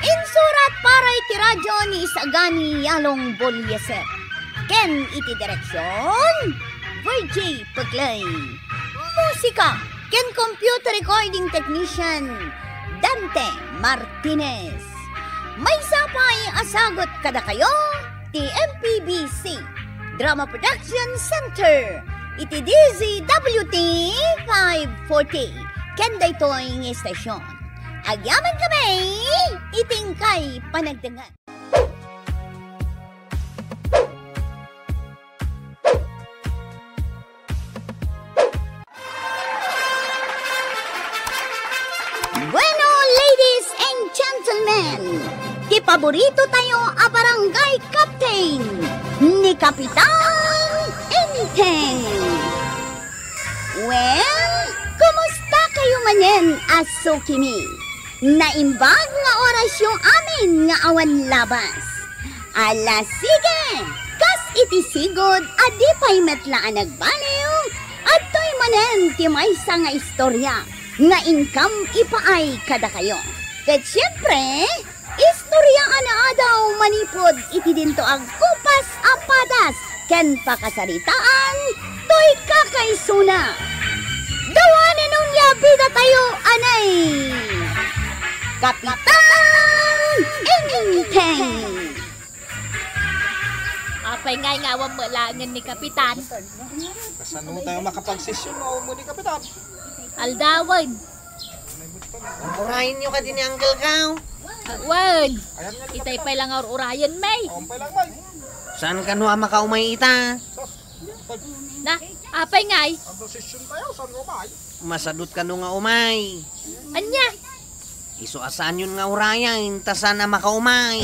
Insurat para iti radyo ni Isagani Yalong Bolyeser. Ken iti direksyon, VJ Paglay. Musika, ken computer recording technician, Dante Martinez. May sapay asagot kada kayo, ti MPBC Drama Production Center. Iti DZWT 540. Kenda ito'y estasyon. Agyaman kami, itingkay panagdangan. Bueno, ladies and gentlemen, ti paborito tayo a barangay captain ni Kapitan Inteng. Well, kumusta kayo manen, aso kimi? Naimbag nga orasyon amin nga awan labas. Ala sige, kas iti sigod adi pa'y metlaan nagbaliw at to'y manen ti maysa nga istorya nga income ipaay kada kayo. Kat syempre, istorya ana daw manipod iti dinto ang kupas apadas ken pakasaritaan to'y kakaisuna. Dawanin nung labida tayo, anay! Kapitan Inteng! Apay nga'y ngawang malangan ni Kapitan. Kasano tayo makapagsisyon mo ni Kapitan? Aldawan. Urahin nyo ka din ni Uncle Kao. Wan. Itay pa lang urayan, May. Saan ka no makaumay ita? Na, apay nga'y? Masadot ka no nga umay. Anya? Iso asaan yun nga urayan, ta sana makaumay.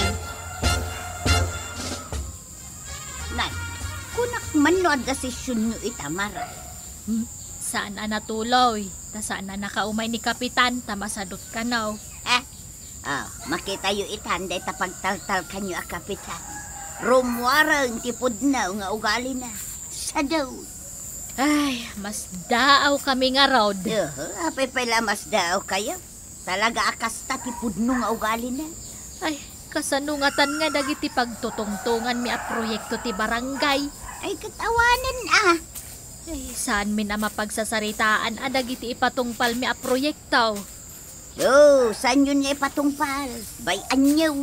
Nay, kunak man no ang desisyon nyo itamara. Saan na natuloy? Ta saan na nakaumay ni Kapitan, ta masadot ka na. Makita yu itanday ta pagtaltal kanyo a Kapitan. Rumwarang tipod na nga ugali na. Sa daw. Ay, mas daaw kami nga road. Apay pala mas daaw kayo. Talaga akas ta tipod no nga ugali na. Ay, kasanungatan nga dagiti pagtutungtungan mi a proyekto ti barangay. Ay, katawanan Ay, saan mi na mapagsasaritaan a dagiti ipatungpal mi a proyekto? Saan yun niya ipatungpal? Bay anyaw.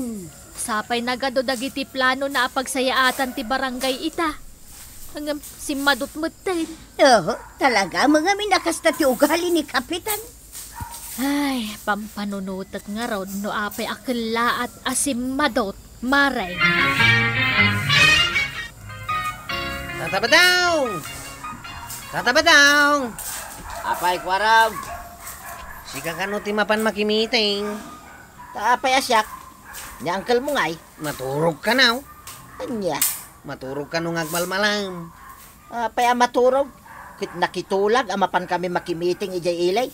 Sapay nagado dagiti plano na apagsayaatan ti barangay ita. Hanggang si madut-mutin. Talaga mga minakasta ti ugali ni Kapitan. Ay, pampanunutat nga raw no apay akla at asimadot maray. Tatabadaw! Tatabadaw! Apay kwaraw. Sika ka no timapan makimiting. Taapay asyak. Ni uncle mo ngay. Maturog ka na. Anya. Maturog ka nung agmalmalang. Apay maturog. Kit nakitulag amapan kami makimiting ijay ilay.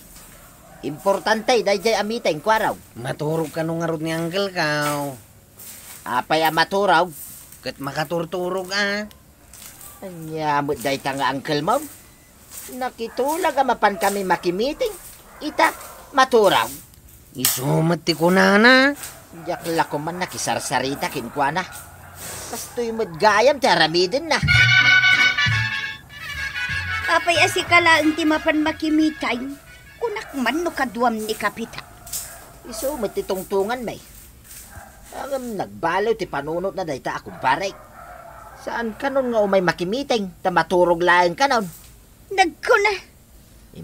Importante dayjay amiting kwaraw. Maturog ka nung arod ni uncle Kao. Apay maturog. Kit makaturturog Anya mo day ta nga uncle mo. Nakitulag amapan kami makimiting. Ita maturaw. Isumat ti kunana. Jakla ko man nakisarsarita kinkwana. Kastoy mo't gayam ti aramidin na. Apay asikala ang timapan makimitay. Kunak man no kaduam ni Kapitan. Iso matitungtungan may. Ang nagbalaw ti panunot na dayta akong pare. Saan ka nun nga umay makimiting? Ta maturog laeng ka nun. Nagko na.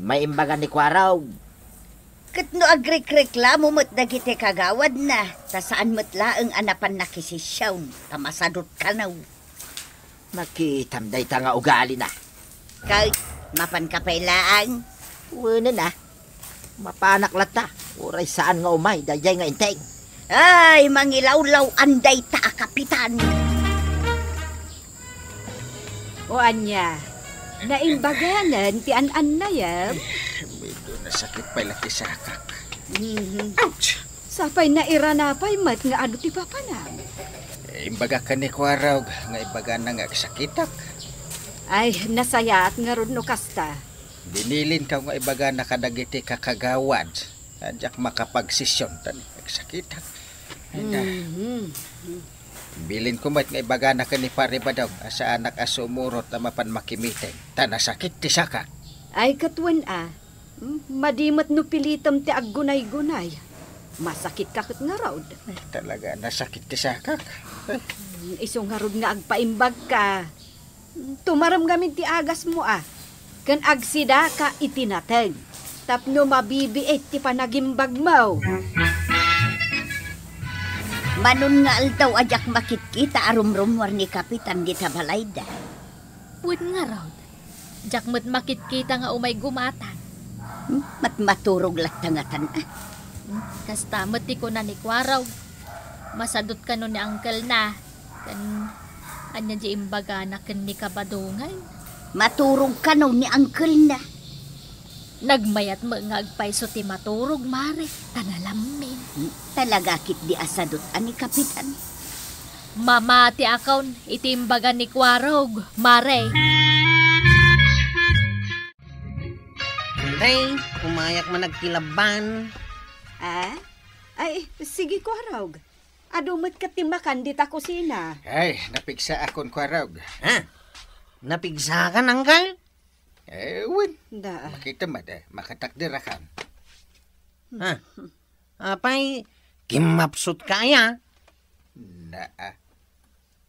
May imbagan ni Kwaraw. Kat no agrekreklamo mo't dagiti kagawad na. Ta saan mo't laeng anapan nakisisyawn. Ta masadot ka na. Makitam dayta nga ugali na. Kahit mapan ka pailaan. Wala na. Mapanak lata. Uray saan nga umay. Dayay nga inteng. Ay, mangilawlaw anday ta, kapitan. O anya, naimbaganan ti an-an na yab. Medyo nasakit pa laki sakak. Ouch! Sapay na iranapay mat nga ano ti papanam. Imbaga ka ni Kwaraw, nga imbaga na nga sakitak. Ay, nasayat nga ron no kasta. Dinilin ka nga ibaga na kadagiti kakagawad. Adyak makapagsisyon tan sakitak. Bilin ko mat nga ibaga na ka ni pare ba daw sa anak asumurot na mapan makimiting. Tana sakit ti saka. Ay katwan madimat no pilitam ti aggunay-gunay. Masakit kakit nga raw. Talaga nasakit ti saka. Isong harod nga agpaimbag ka. Tumaram gamin ti agas mo Kan agsida ka itinatag. Tapno mabibiit ti panagimbag mo. Manon nga aldaw ajak makitkita arumrumwar ni kapitan di tabalayda. Wud nga raw. Jak mat makitkita nga umay gumatan. Mat maturog latangatan Kasta mati ko na ni Kwaraw. Masadot ka nun ni uncle na. Kan anya di imbaga na kan ni kabadungay. Maturog ka nun ni uncle na. Nagmayat mo nga agpaiso ti maturog, mare. Tanalamin. Talaga kit di asadot ani kapitan. Mamati akon, itimbagan ni Kwarog, mare. Day, umayak man nagkilaban. Ay, sige Kwarog. Adumat ka timbakan di ta kusina. Ay, napigsa akon Kwaraw. Ha? Napigsa ka nang kal? Win. Da. Makita mo makatakdirakan. Ha? Apay, kimapsut kaya? Naa.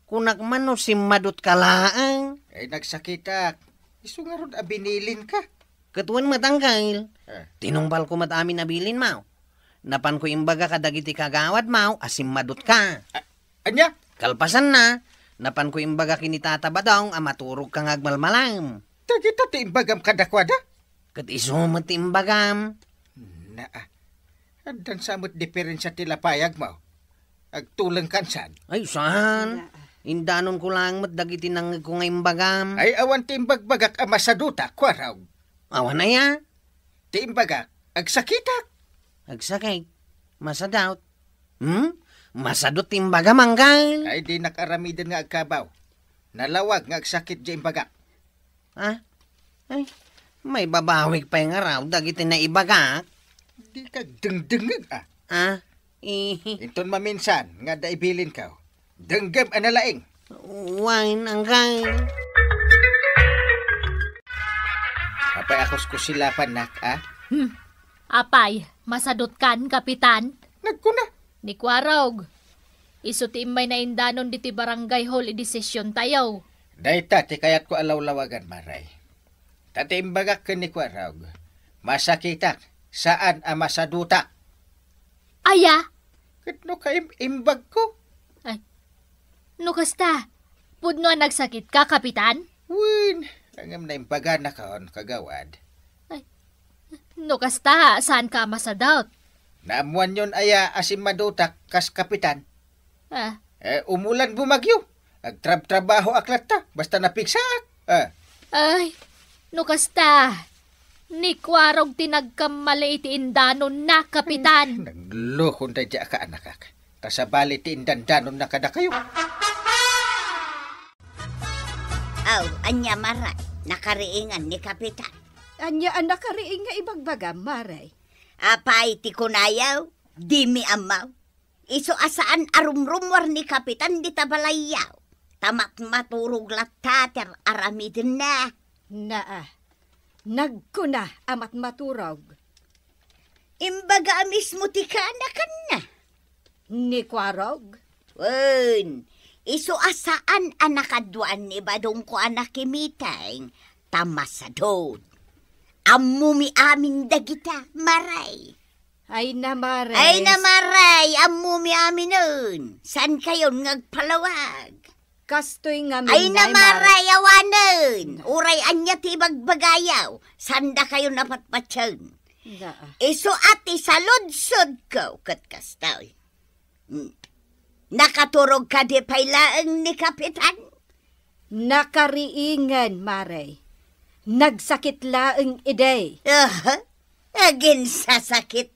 Kunak man no simadot ka laang. Ay, nagsakitak. Iso nga ron abinilin ka. Katuan matangkail. Tinumbal ko mat amin nabilin mau. Napan ko imbaga kadagiti kagawad mau, asimadot ka. Anya? Kalpasan na. Napan ko imbaga kinitataba daw, amaturog kang agmalmalam. Tagita ti imbagam kadakwada? Kat iso mo ti imbagam. Naa. Andan samot diferensya ti lapayag mo. Agtulang kansan. Ay, saan? Indanon ko lang mat dagiti nang ko nga imbagam. Ay, awan ti imbagbagak amasaduta, Kwaraw. Awan na ya? Ti imbagak, agsakitak. Agsakay. Masadot. Masadot ti imbagam anggal. Ay, di nakaramidan nga agkabaw. Nalawag nga agsakit di imbagak. Ay, may babawig pa yung araw, dagiti na ibagak. Di ka dengdengag Inton maminsan, nga daibilin ka. Denggam analaing. Wine angkay. Apay akos ko silapan nak, Apay, masadot kan, kapitan. Nagkuna. Ni Kwarog. Iso ti imay na indanon di ti barangay hall i-desisyon tayo. Dayta, ti kayat ko alaw-lawagan, maray. Tati imbagak ka ni Kwarog. Masakitak, saan ang masaduta? Aya? Katno ka imbag ko? Ay, no kasta. Pudno nagsakit ka, kapitan? Win, langam na imbaga na kaon kagawad. Ay, no kasta, saan ka masadot? Naamuan yun aya asim madutak kas kapitan. Umulan bumagyo. Agtrab-trabaho aklat ta, basta napiksaak. Ay, no kasta. Ni Kwarog tinagkamali iti indanon na, kapitan. Naglohon na dya ka, anakak. Kasabali ti indandanon na kada kayo. Anya maray, nakariingan ni kapitan. Anya ang nakariing nga ibagbaga, maray. Apay ti kunayaw, di mi amaw. Iso asaan arumrumwar ni kapitan di tabalayaw. Tamat maturog latater aramidin na. Nagkuna amat maturog. Imbaga mismo ti kanakan na. Ni Kwarog? Wen, iso asaan anakadwan ni Badong ko anak kimitay, tamasadod. Amumi aming dagita, maray. Ay namares. Ay namaray, amumi amin nun. San kayo ngagpalawag? Kastoy nga Ay namaray awanan. Uray anya ti bagbagayaw. Sanda kayo napatpatyan. Iso ati sa ludsod ko, katkastaw. Nakaturog ka di pailaang ni Kapitan? Nakariingan, Maray. Nagsakit laang iday. Agin sasakit,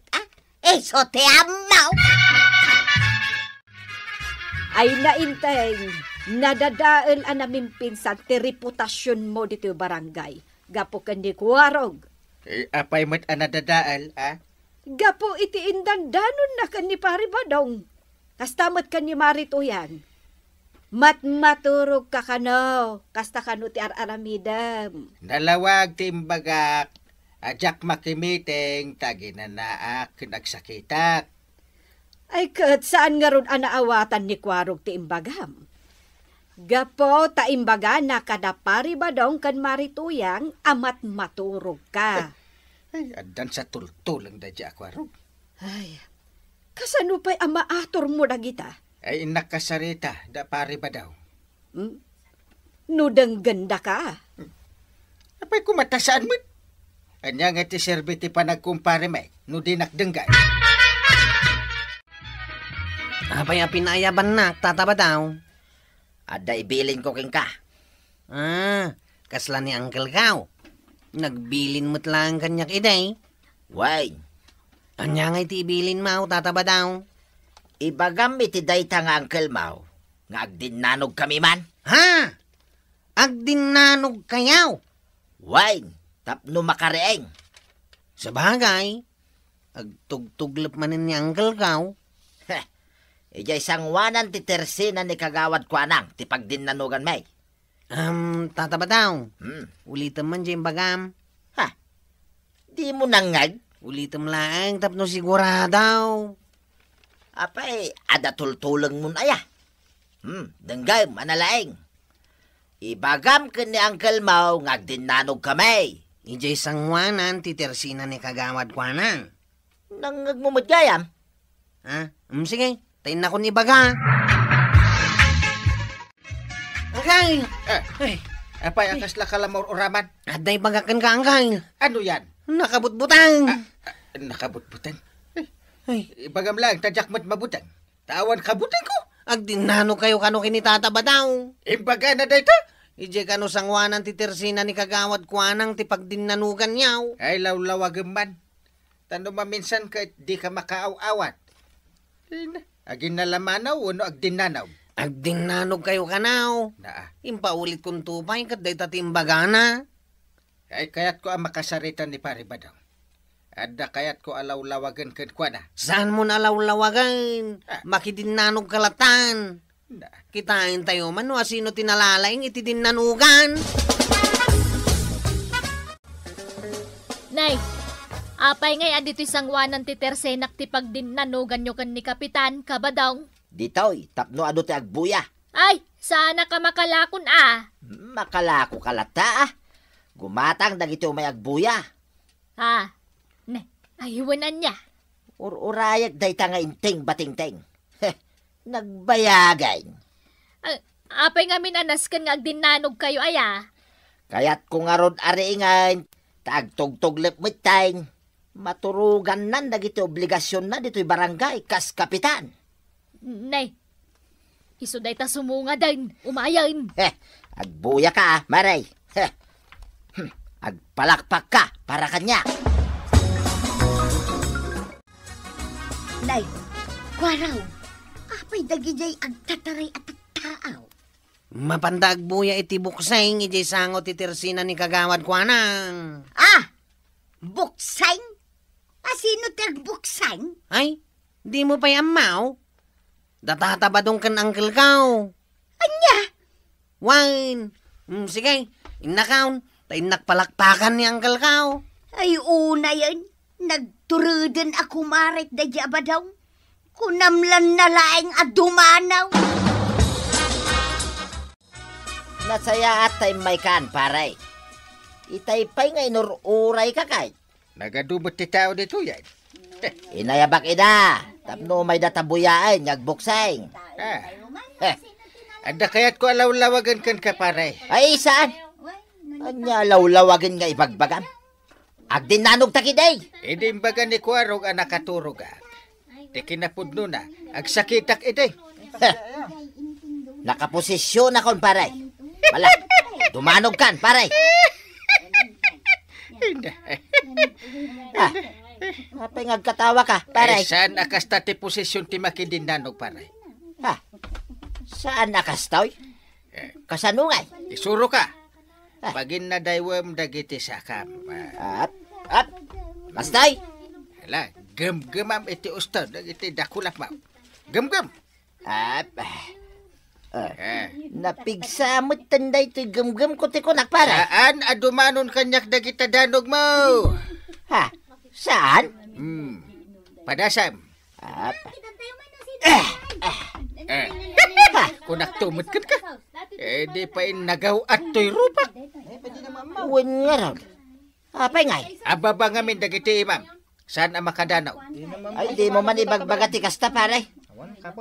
Iso te amaw. Ay nainteng, nadadaan ang namimpin sa ti reputasyon mo dito barangay. Gapo kan di Kwarog. Apay mo't anadadaal, Gapo iti indandanon na kan ni Pari Badong. Kastamat kan ni Marito yan. Matmaturog ka kano, kasta kano ti araramidam. Nalawag timbagak, ajak makimiting, taginanaak, nagsakitak. Ay kat saan nga ron anaawatan ni Kwarog ti imbagam? Gapo ta imbaga na kada Pari Badong kan Marituyang amat maturog ka. Ay, adan sa tultulang da di Kwarog. Ay, kasano pa'y amaator mo na kita? Ay nakasarita, da Pari Badong. Nudang ganda ka. Apay kumatasaan mo? Anya nga ti serbiti pa nagkumpare may, nudinak denggay. Apay pinayaban na, tataba daw. Ada ibilin ko king ka. Kasla ni Uncle Kao. Nagbilin mo't lang kanyak iday. Way. Anya nga iti ibilin mo, tataba daw. Ibagam iti dayta nga Uncle Mau. Nga agdinanog kami man. Ha? Agdinanog kayaw? Way. Tapno makareeng. Sa bagay, agtugtuglap manin ni Uncle Kao. Ijay sangwanan ti tersina ni kagawad ko anang, ti pagdinanugan may. Tataba daw. Ulitam man dyan bagam. Ha? Di mo nangag? Ulitam lang, tapno siguradaw. Apay, ada tultulang mo na ya. Denggay, manalaing. Ibagam ka ni Uncle Mau, ngagdinanog kami. Ijay sangwanan ti tersina ni kagawad ko anang. Nangagmumudgayam? Sige. Tayin na ko ni baga. Angkail! Apay, akas la kalamor oraman. Aday bagakan ka, Angkail. Ano yan? Nakabutbutang. Nakabutbutang? Ibagam lang, tadyak mo't mabutang. Tawan kabutang ko. Agdinano kayo kano kinitataba daw. Imbaga na dayta? Ije kano sangwanan ti tersina ni kagawad kuanang ti pagdinanugan niyaw. Ay lawlawagam man. Tano maminsan ka di ka makaaw-awat. Agin nalamanaw o no agdinanaw? Agdinanog kayo kanaw. Impaulit kong tupay kat day tatimbaga na. Ay kayat ko ang makasaritan ni Pari Badong. Ada kayat ko alawlawagan kan kwa na. Saan mo nalawlawagan? Makidinanog kalatan. Kitain tayo man no asino tinalalaing itidinanugan. Nay, apay ngay adito'y sangwanan ti tersenak ti pagdinanugan nyo kan ni Kapitan, kabadong. Ditoy, tapno ado ti agbuya. Ay, sana ka makalakon Makalako kalata Gumatang dagiti umay agbuya. Ayuwanan niya. Urayag dayta nga inting batingting. Nagbayagay. Apay nga minanaskan nga agdinanog kayo Kayat kung arod ariingan, tagtugtuglip mitay. Maturugan nan dagiti obligasyon na dito'y barangay kas kapitan. Nay, iso dayta sumunga din, umayan. Agbuya ka, Maray. Agpalakpak ka para kanya. Nay, Kwaraw, apay dagijay agtataray at taaw. Mapandag buya iti buksay, iti sango ti tersina ni kagawad ko anang. Buksay? Sino tagbuksay? Ay, di mo pa yamaw. Datatabadong kan Uncle Kao. Anya? Wine. Sige, inakaon. Tayo nakpalakpakan ni Uncle Kao. Ay, una yan. Nagturuden ako marit da ba daw? Kunamlan na laing at dumanaw. Nasaya at tay may kan, paray. Itay pa'y nga inururay ka kay. Nagadubot ti tao dito yan. Inayabak ida. Tapno may databuyaan, nagbuksay. Anda kaya't ko alaw-lawagan kan ka, paray. Ay, saan? Anya alaw-lawagan nga ibagbagam. Agdin nanog takiday. Imbaga ni Kuarog ang nakaturog Di kinapudno na. Agsakitak iday. Nakaposisyon akon, paray. Wala, dumanog kan, paray. Apay ngagkatawa ka, paray. Saan akasta ti posisyon ti makindin nanog, paray? Saan nakastaw? Kasanungay? Isuro ka. Pagin na daywam dagiti sakam. Mastay? Hala, gem-gemam iti ustad, dagiti dakulak mo. Gem-gem. Napigsamot tanday ito'y gem-gem ko tikunak, paray. Saan adumanon kanyak dagita danog mo? Saan? Padasam. Kunak tumot ka. Di pa nagaw at to'y rupak. Uwan nga raw. Apay ngay? Ababa ngamin dagiti imam. Saan ang makadanaw? Ay, di mo man ibagbagati kasta, paray.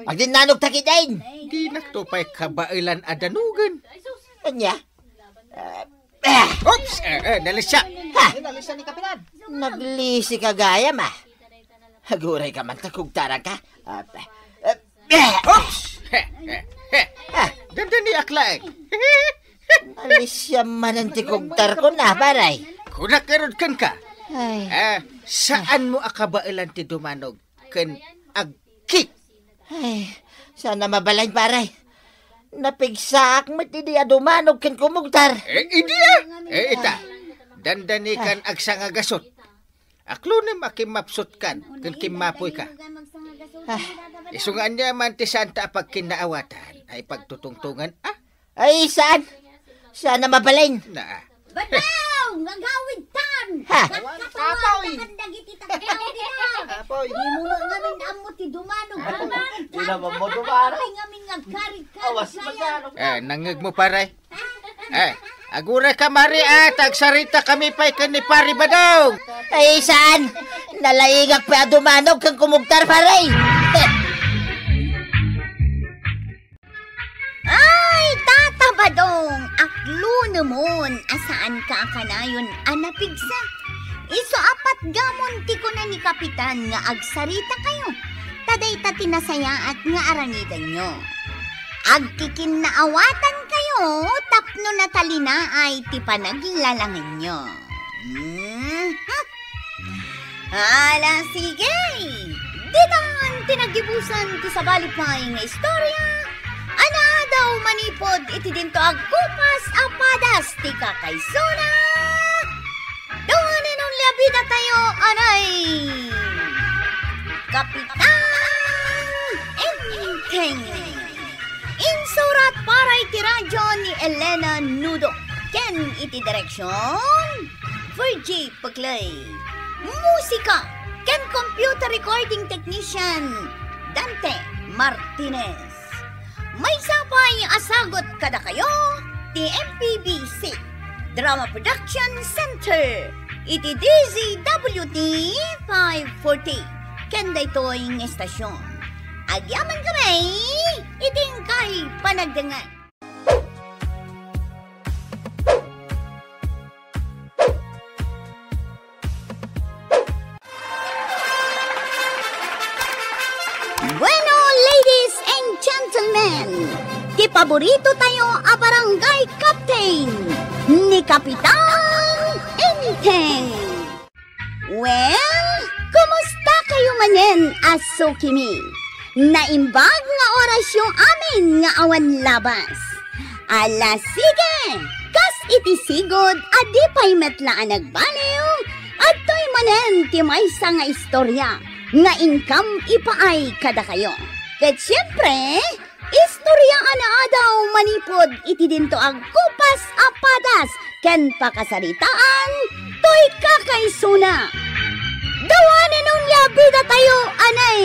Magdinanog takidain. Di naktupay kabailan adanugan. Anya? Oops! Nalisya. Nalisya ni Kapitan. Naglisi ka gaya, ma. Haguray ka man, takugtara ka. Oops! Ganda ni Aklaeg. Alisya man ang tikugtar ko na, paray. Kunak karod kan ka. Saan mo akabailan ti dumanog kan agkik? Ay, sana mabalay, paray. Napigsaak mo ti dumanog kan kumugtar. Idiya! Ita, dandani kan agsangagasot. Aklo na makimapsot kan kimapoy ka. Isungan niya man ti Santa pag kinaawatan ay pagtutungtungan. Ay, saan? Sana mabalay. Badaw! Ngagawid tan! Apoy! Apoy! Di mo na ngamin amo ti dumanog. Di naman mo dumano. Ay ngamin ngagkarig-karig. Awas magano. Nangag mo, paray. Agure ka, Mari, tagsarita kami pa'y ni Pari Badaw. Ay, saan? Nalaingak pa dumanog kang kumugtar, paray. Ay, Tata Badong, aklo namon, asaan ka kanayon anapigsa? Iso apat gamon ti ko na ni Kapitan nga agsarita kayo. Taday ta tinasaya at nga arangidan nyo. Agkikin na awatan kayo, tapno na talina ay ti panaglalangin nyo. Hala, sige! Ditan tinagibusan ti sabalipay nga istorya. Ana daw manipod iti dinto agkupas apadas ti kakaysona. Dawanin ang labida tayo, anay! Kapitan Enteng! Insurat para iti radyo ni Elena Nudo. Ken iti direksyon Virgie Paglay. Musika ken computer recording technician Dante Martinez. May sapay asagot kada kayo ti MPBC Drama Production Center iti DZWT 540 ken daytoy ng estasyon. Agyaman kami iting kay panagdangan. Bueno, ladies and gentlemen, ti paborito tayo a barangay captain ni Kapitan Enteng. Well, kumusta kayo manen, aso kimi? Naimbag nga orasyon amin nga awan labas. Ala sige, kas iti sigod adi pa'y metlaan nagbaliw at to'y manen ti maysa nga istorya nga income ipaay kada kayo. Ket siyempre, istorya ana adaw manipod iti dinto ang kupas apadas ken pakasaritaan to'y kakaysuna. Dawanan nun labi na tayo, anay!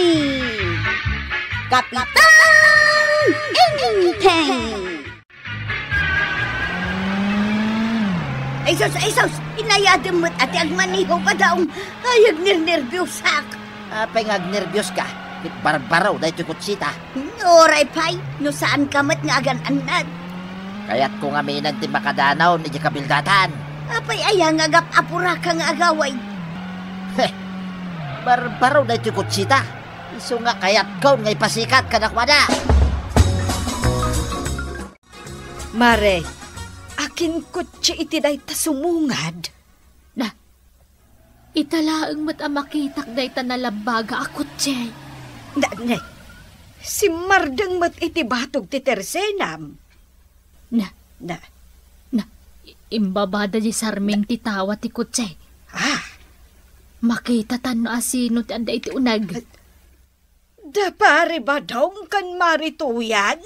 Kapitan Inteng! Ay sus! Inayadam mo't ati ang maniho pa daw. Ayag nirnervyusak. Apay ngagnervyos ka. Kit barbaraw dahil kutsita. Oray pay, no saan kamat nga agan anad. Kaya't kung aminan ti makadanaw ni kabildatan. Apay ayang agap apura ka nga agaway. Barbaraw dahil kutsita. Iso nga kaya't kaun ngay pasikat kanakwada. Mare, akin kutsi iti day tasumungad. Na, italaang mat amakitak day tanalabaga ako, Chay. Na, si Mardeng mat iti batog ti tersenam. Na, Na, imbabada di sarming ti tawa ti Kutsay. Makita tan no asino ti anda iti unag. da pare ba daw kan marituyan?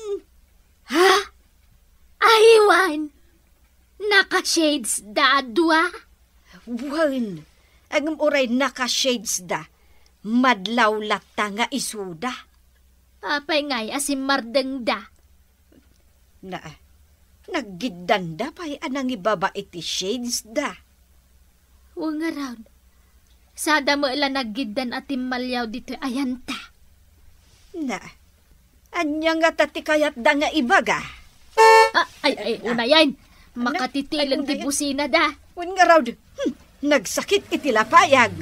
Ha? Aywan! Naka-shades da adwa? Wan, ang uray naka-shades da. Madlaw lata nga isuda. Apay ngay asim mardeng da. Na, naggiddan da pa'y anang ibaba iti shades da. Huwag nga raw. Sada mo ila naggiddan at malyaw dito ayanta. Na, anya nga tati kayat da nga ibaga. Ay, unayan. Makatitilang ti busina da. Huwag nga raw. Nagsakit iti lapayag.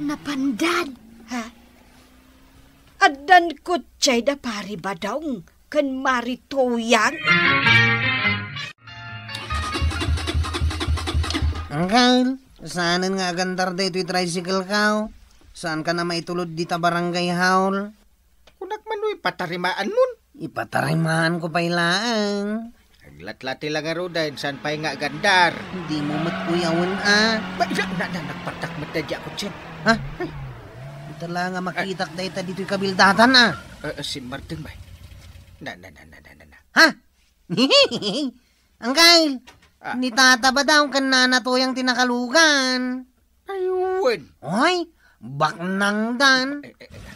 Napandan. Ha? Adan ko chay da pari ba daw kan maritoyang? Uncle, saanan nga agandar da ito'y tricycle ka? Saan ka na maitulod dita barangay haul? Kunak manoy patarimaan nun. Ipatarimahan ko pa ilaan. Aglatlati lang nga roda, saan pa'y nga gandar. Hindi mo matkuyawan Ba, nagpatak matadya ako dyan. Ha? Ito lang nga makitak da ita dito'y kabildatan Si Martin ba? Na. Ha? Uncle, ni tata ba daw kan nanatoyang tinakalugan? Ayun. Oy, baknang dan.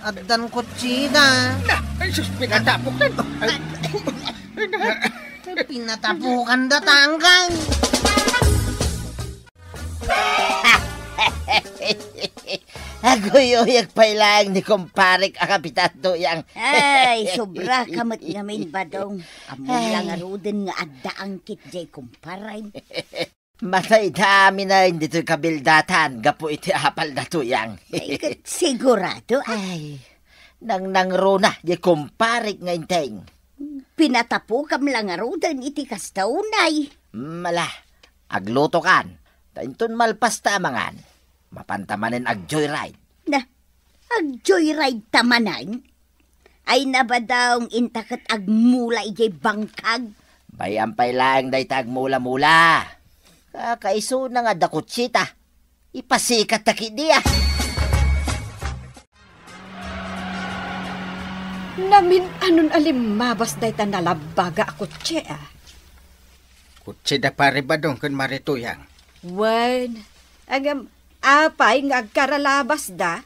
At dan kutsida. Ay, sus, pinatapok na. Pinatapukan da tangkang. Agoyoyak pa ilang ni kumparik ang kapitan doyang. Ay, sobra kamat namin ba daw. Amon lang aruden nga adda ang kitjay kumparay. Matay dami na hindi to'y kabildatan. Gapo iti apal na tuyang. Ay, sigurado. Ay, nang rona, di kumparik nga inteng. Pinatapo kam lang aruden iti kastaunay. Mala, agluto kan. Tainton malpas tamangan. Mapantamanin ag joyride. Na, ag joyride tamanan? Ay naba daw intakat ag mula ijay bangkag. Bayan pa ilang day tag mula-mula. Kakaiso na nga dakutsita. Ipasikat taki diya. Namin anon alimabas day ta nalabaga ako tse. Kutsi da pare ba dong kan marituyang? Wan, agam apay nga agkaralabas da.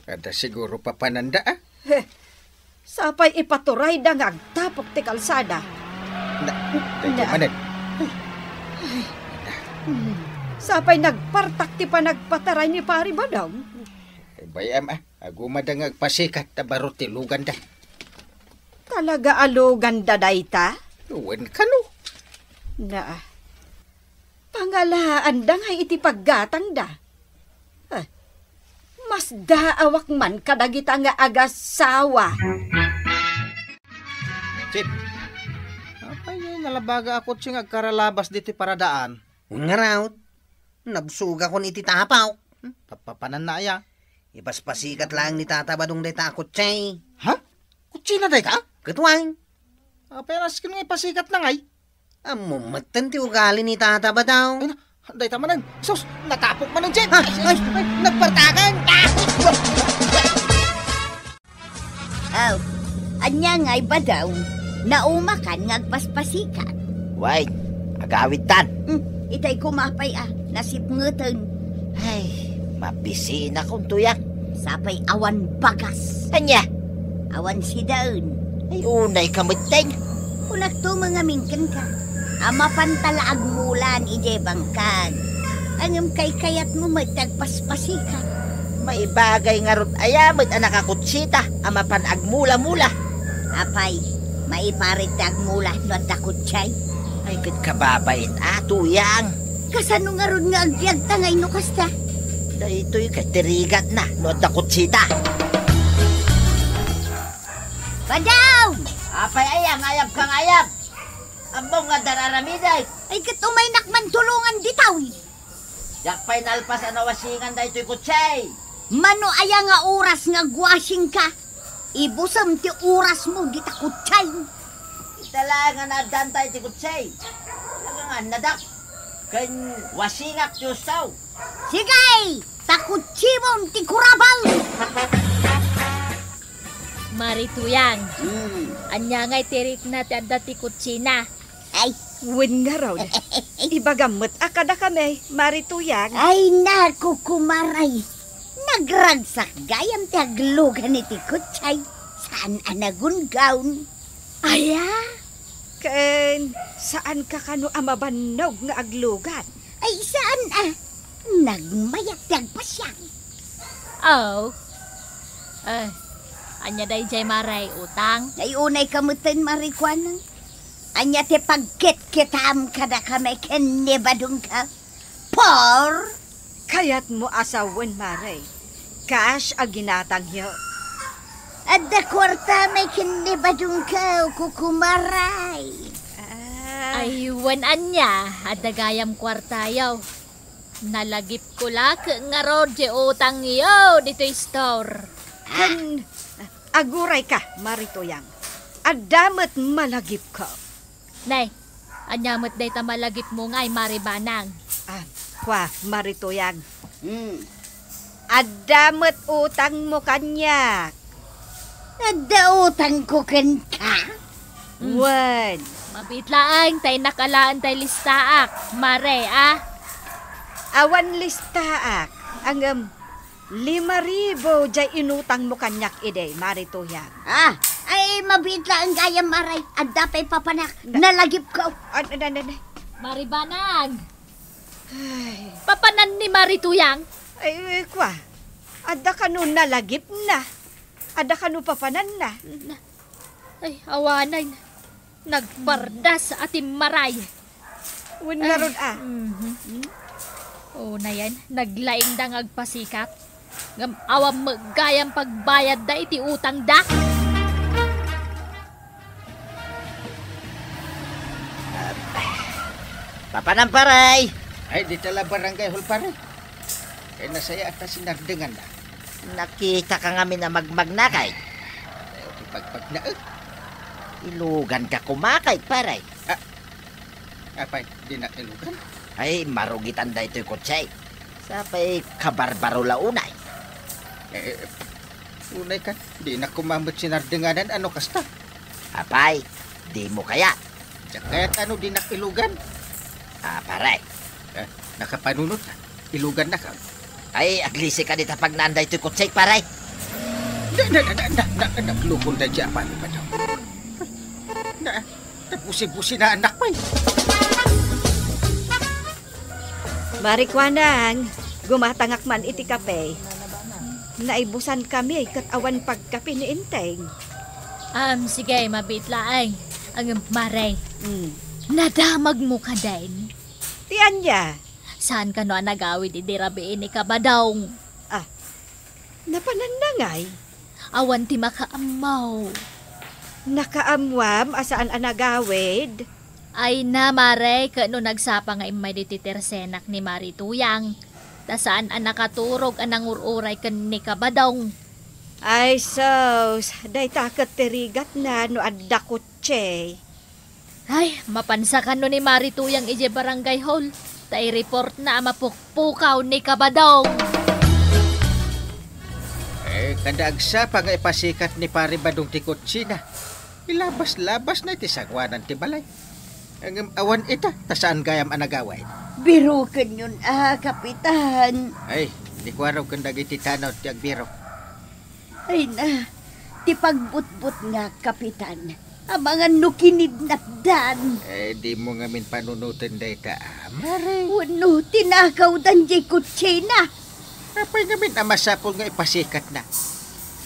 Kada siguro pa pananda Sapay ipaturay da nga agtapok ti kalsada. Manan. Sapay nagpartak ti panagpataray ni pari ba daw? Bayam agumadang agpasikat ta baro ti lugan da. Talaga alugan da dayta? Uwan ka no. Na, pangalaan da nga iti paggatang da. Mas daawak man kadagita nga agasawa. Chip, apay nalabaga ako sing agkaralabas diti paradaan. Nga raw, nabsuga ko ni iti tapaw. Papapanan na ya. Ipaspasikat lang ni tata badong day takot chay. Ha? Kutsi na day ta? Katuwang. Apenas kin nga ipasikat na ngay. Amumatan ti ugali ni tata ba daw? Day ta manan. Sus, natapok manan jet. Ay, nagpartakan. Aw, anya nga'y ba daw? Naumakan ngagpaspasikat. Way, agawid tan. Itay kumapay nasipngutan. Ay, mabisi na kong tuyang. Sapay awan bagas. Anya? Awan si daun. Ay, unay kamiteng. Unak to mga mingken ka. Ama pantalaag mulan ije bangkag. Angam kay kayat mo magtagpaspasikan. May bagay nga ron ayamit ang nakakutsita. Ama pan agmula-mula. Apay, maiparit agmula no dakutsay. Ay, kat kababait tuyang. Kasano nga ron nga agbyag tangay no kasta? Dahito'y katirigat na no dakutsita. Badaw! Apay ayam kang ayam. Ambong nga dararamiday. Ay katumay nakman tulungan ditaw. Yakpay nalpas anawasingan dahito'y kutsay. Mano aya nga oras nga guwasing ka. Ibusam ti oras mo dita kutsay. Talaga na dantay ti kutsay. Talaga nadak. Kan wasingak ti usaw. Sigay! Takutsibon ti kurabal! Marituyang. Anya nga'y tirik na ti adda ti kutsina. Ay, Wen nga raw. Ibagamot akada kami, Marituyang. ay naku kumaray. Nagragsak gayam ti aglugan iti kutsay. Saan anagun gaun? Aya? Ken, saan ka kano amabanog nga aglugan? Ay saan nagmayat ti agpasyang. Oh. Anya day jay maray utang. Ay unay kamutin marikwanang. Anya ti pagkit-kitam kada kami ken badung ka. Por! Kayat mo asawen, Maray. Cash a ginatang hiyo. Adda kwarta may ken badung ka kukumaray. Ay, wan anya. Adda gayam kwartayaw. Nalagip ko lak nga rod jay utang iyo dito'y store. Ken, aguray ka, Marituyang. Adamat malagip ka. Nay, anyamot day ta malagip mo nga'y maribanang. Kwa, Marituyang. Adamat utang mo kanya. Adda utang ko ken ka? Wan. Mabitlaang tay nakalaan tay listaak. Mare, Awan listaak. Ang 5,000 jay inutang mo kanyak ide, Marituyang. Ay mabitla ang gayam maray. Adda pa'y papanak. Nalagip ko. Maribanang. Papanan ni Marituyang. Ay, kwa. Adda ka nun nalagip na. Adda ka nun papanan na. Ay, awanay. Nagbardas ating maray. Wen nga ron Oo na yan. Naglaing dang agpasikat. Ngam awam magayang pagbayad da iti utang da. Papanamparay! Ay, di tala barangay hall pare. Kaya nasaya ata sinardengan na. Nakita ka nga na magmagnakay. Pagpag na Ilugan ka kumakay, paray. Apay, di na ilugan? Ay, marugitan da ito'y kutsay. Sapay kabarbaro launay. Unay ka, di na kumamot sinardenganan, ano kasta? Apay, di mo kaya. Kaya't ano di na ilugan? Paray. Nakapanunot na, ilugan na ka. Ay, aglisi ka dita pag naanday ito'y kutsay, paray. Naglukon na dyan, paano ba daw? Napusi-pusi na anak pa eh. Marikwanang, gumatangak man iti kape. Naibusan kami kat awan pagkape ni Inteng. Sige, mabitlaang. Ang maray. Nadamag mo ka din. Tiyan niya. Saan ka no nagawid idirabiin ni kabadong? Napanandangay. Awan ti makaamaw. Nakaamwam asaan anagawid? Ay na, Mare, kano nagsapa nga imay diti tersenak ni Marituyang. Ta saan ang nakaturog anang ururay kan ni kabadong. Ay, sos, day takat terigat na no adda kutse. Ay, mapansa ka no ni Marituyang ije barangay hall. Ta i-report na mapukpukaw ni kabadong. Kadagsa pa nga ipasikat ni Pari Badong ti kutsina. Ilabas-labas na iti sagwanan ti balay. Ang awan ita, tasaan gayam anagaway. Birukan yun Kapitan. Ay, di ko araw kang dagiti tanaw tiyag biro. Ay na, ti pagbutbut nga Kapitan. Ang mga nukinidnapdan. Di mo nga min panunutin day ta. Wano, tinakaw dan jay kutsina. Apay nga min amasapol nga ipasikat na.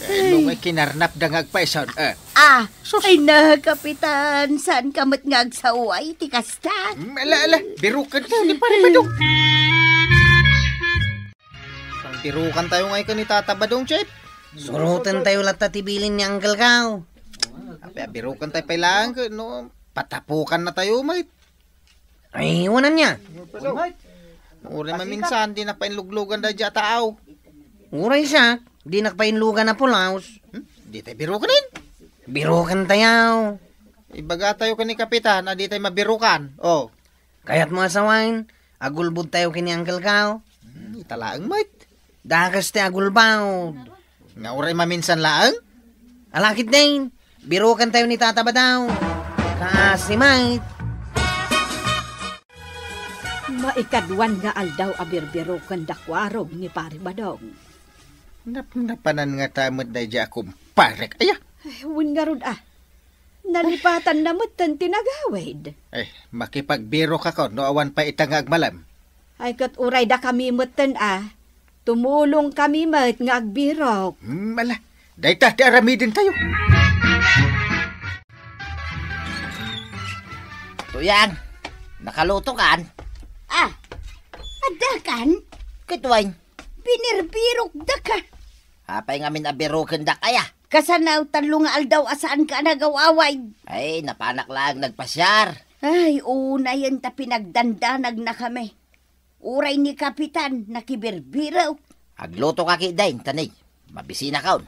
Nung may kinarnap dangag pa ison. Ay na, Kapitan. Saan ka mat nga agsaway, ti kasta? Ala, birukan tayo ni Pare Badong. Birukan tayo ngay ka ni Tata Badong, Chef. Surutan tayo lahat tatibilin ni Uncle Kao. Birukan tayo pailangan ka, no? Patapukan na tayo, mate. Ay, iwanan niya. Uri maminsan, di na painluglugan da dya tao. Uray siya, di nakpainlugan na pulaos. Di tayo birukan din. Birukan tayo. Ibaga tayo ka ni Kapitan, di tayo mabirukan. Oh. Kaya't mga sawain, agulbud tayo kini Uncle Kao. Italaang, mate. Dakas tayo agulbaw. Nga uray maminsan laang? Alakit din. Birukan tayo ni Tata Badaw. Kasi, mate. Maikadwan nga aldaw abirbirukan dakwarog ni Pare Badong. Napanan nga tamad na dya akong parek. Aya! Win nga rod nalipatan na mutan tinagawid. Makipagbiro ka ko, no awan pa itangag malam. Ay kat uray da kami mutan tumulong kami mat nga agbirok. Mala, dahi ta, di aramidin tayo. Tuyang, nakaluto kan? Adakan? Kitwain. Binirbirok da ka. Hapay nga min abirukan da kaya. Kasanaw talo nga aldaw asaan ka nagawaway. Ay, napanak lang nagpasyar. Ay, una yan ta pinagdandanag na kami. Uray ni Kapitan, nakibirbiraw. Agluto ka kidain, tanay. Mabisina kaon.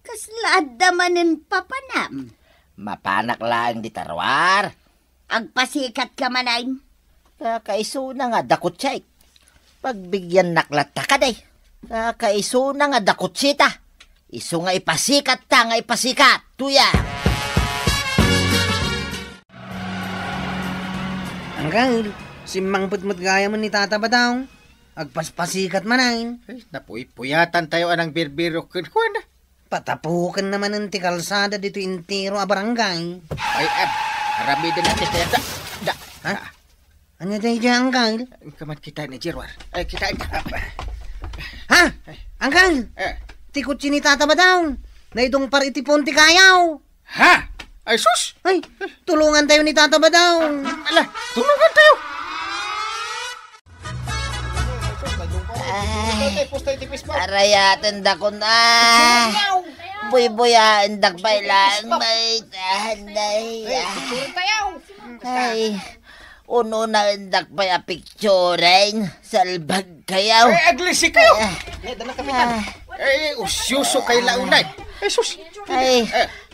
Kaslaad damanin papanam. Mapanak lang di tarwar. Agpasikat ka manayin. Kakaiso na nga dakot siya. Pagbigyan naklata ka day. Kakaiso na nga dakot sita. Iso nga ipasikat ta nga ipasikat. Tuya. Uncle, simang putmut gaya mo ni Tata Badaw. Agpaspasikat manayin. Napuy-puyatan tayo anang birbiro kun na. Patapukan naman ng tikalsada dito intero a barangay. Ay, aramidin natin tayo. Ano tayo dyan, Uncle? Kaman kita ni Jirwar. Ay, kita. Ha? Uncle? Tikot si ni Tata Badaw. Naidong par itipon ti kayaw. Ha? Ay, sus! Ay, tulungan tayo ni Tata Badaw. Ala, tulungan tayo! Arayatan da ko na. Buy-buyain da pailang may tahanay. Ay, uno na indak pa ya picturein. Salbag kayaw. Aglisi kayo! Dala Kapitan. Usyuso kay launay. Sus!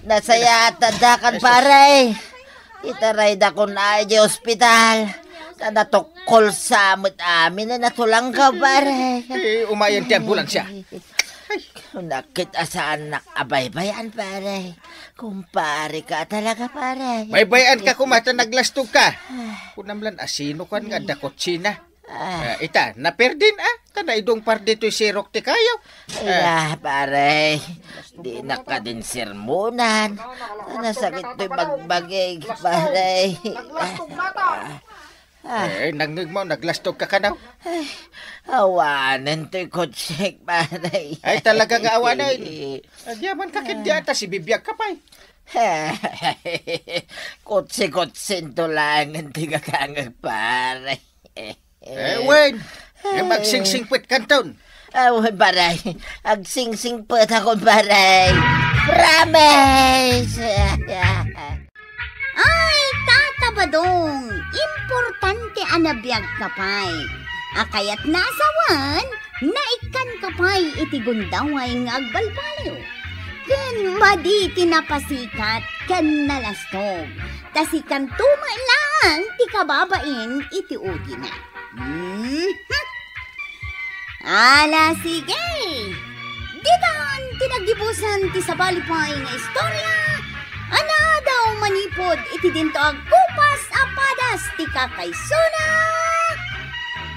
Nasayata da kan paray. Itaray da ko na di ospital. Natukol sa amot amin na natulang ka, pare. Umayan ti ambulansya. Nakita sa anak abay-bayan, pare. Kumpare ka talaga, pare. Baybayan ka kumata naglastog ka. Kunamlan asino kan nga dakot sina. Ita, naperdin Kana idong par dito'y sirok ti kayo. Pare. Di na ka din sermonan. Nasakit to'y magbagig, pare. Nangnig mo, naglastog ka kanaw. Awanan to'y kutsik, pare. Ay, talaga nga awanan. Agyaman ka kindiata, si bibiyag ka pa'y. Kutsi-kutsin to lang ang tigakangag, pare. Wen, magsingsingpit kanton. Wen, pare. Agsingsingpit ako, pare. Promise! Ay, Tata Badong, importante anabiyag kapay. Akayat nasawan, naikan kapay iti gundaway nga agbalbaliw. Ken madi tinapasikat ken nalastog. Tasikan tuma lang ti kababain iti udi na. Ala sige. Ditan tinagibusan ti sabalipay nga istorya. Ana daw manipod iti dinto agkupas apadas Plastika kay Suna.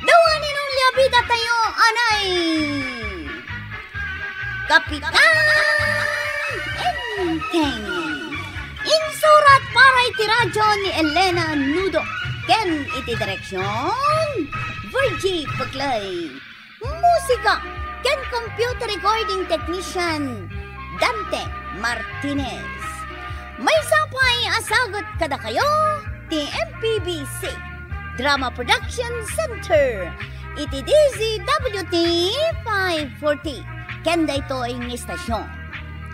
Dawa ninong liabida tayo, anay. Kapitan Enteng. Insurat para iti radyo ni Elena Nudo. Ken iti direksyon Virgie Paglay. Musika ken computer recording technician Dante Martinez. May sapay asagot kada kayo ti MPBC Drama Production Center iti DZWT 540 kenda ito ang istasyon.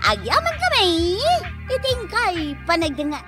Agyaman kami itingkay panagdanga.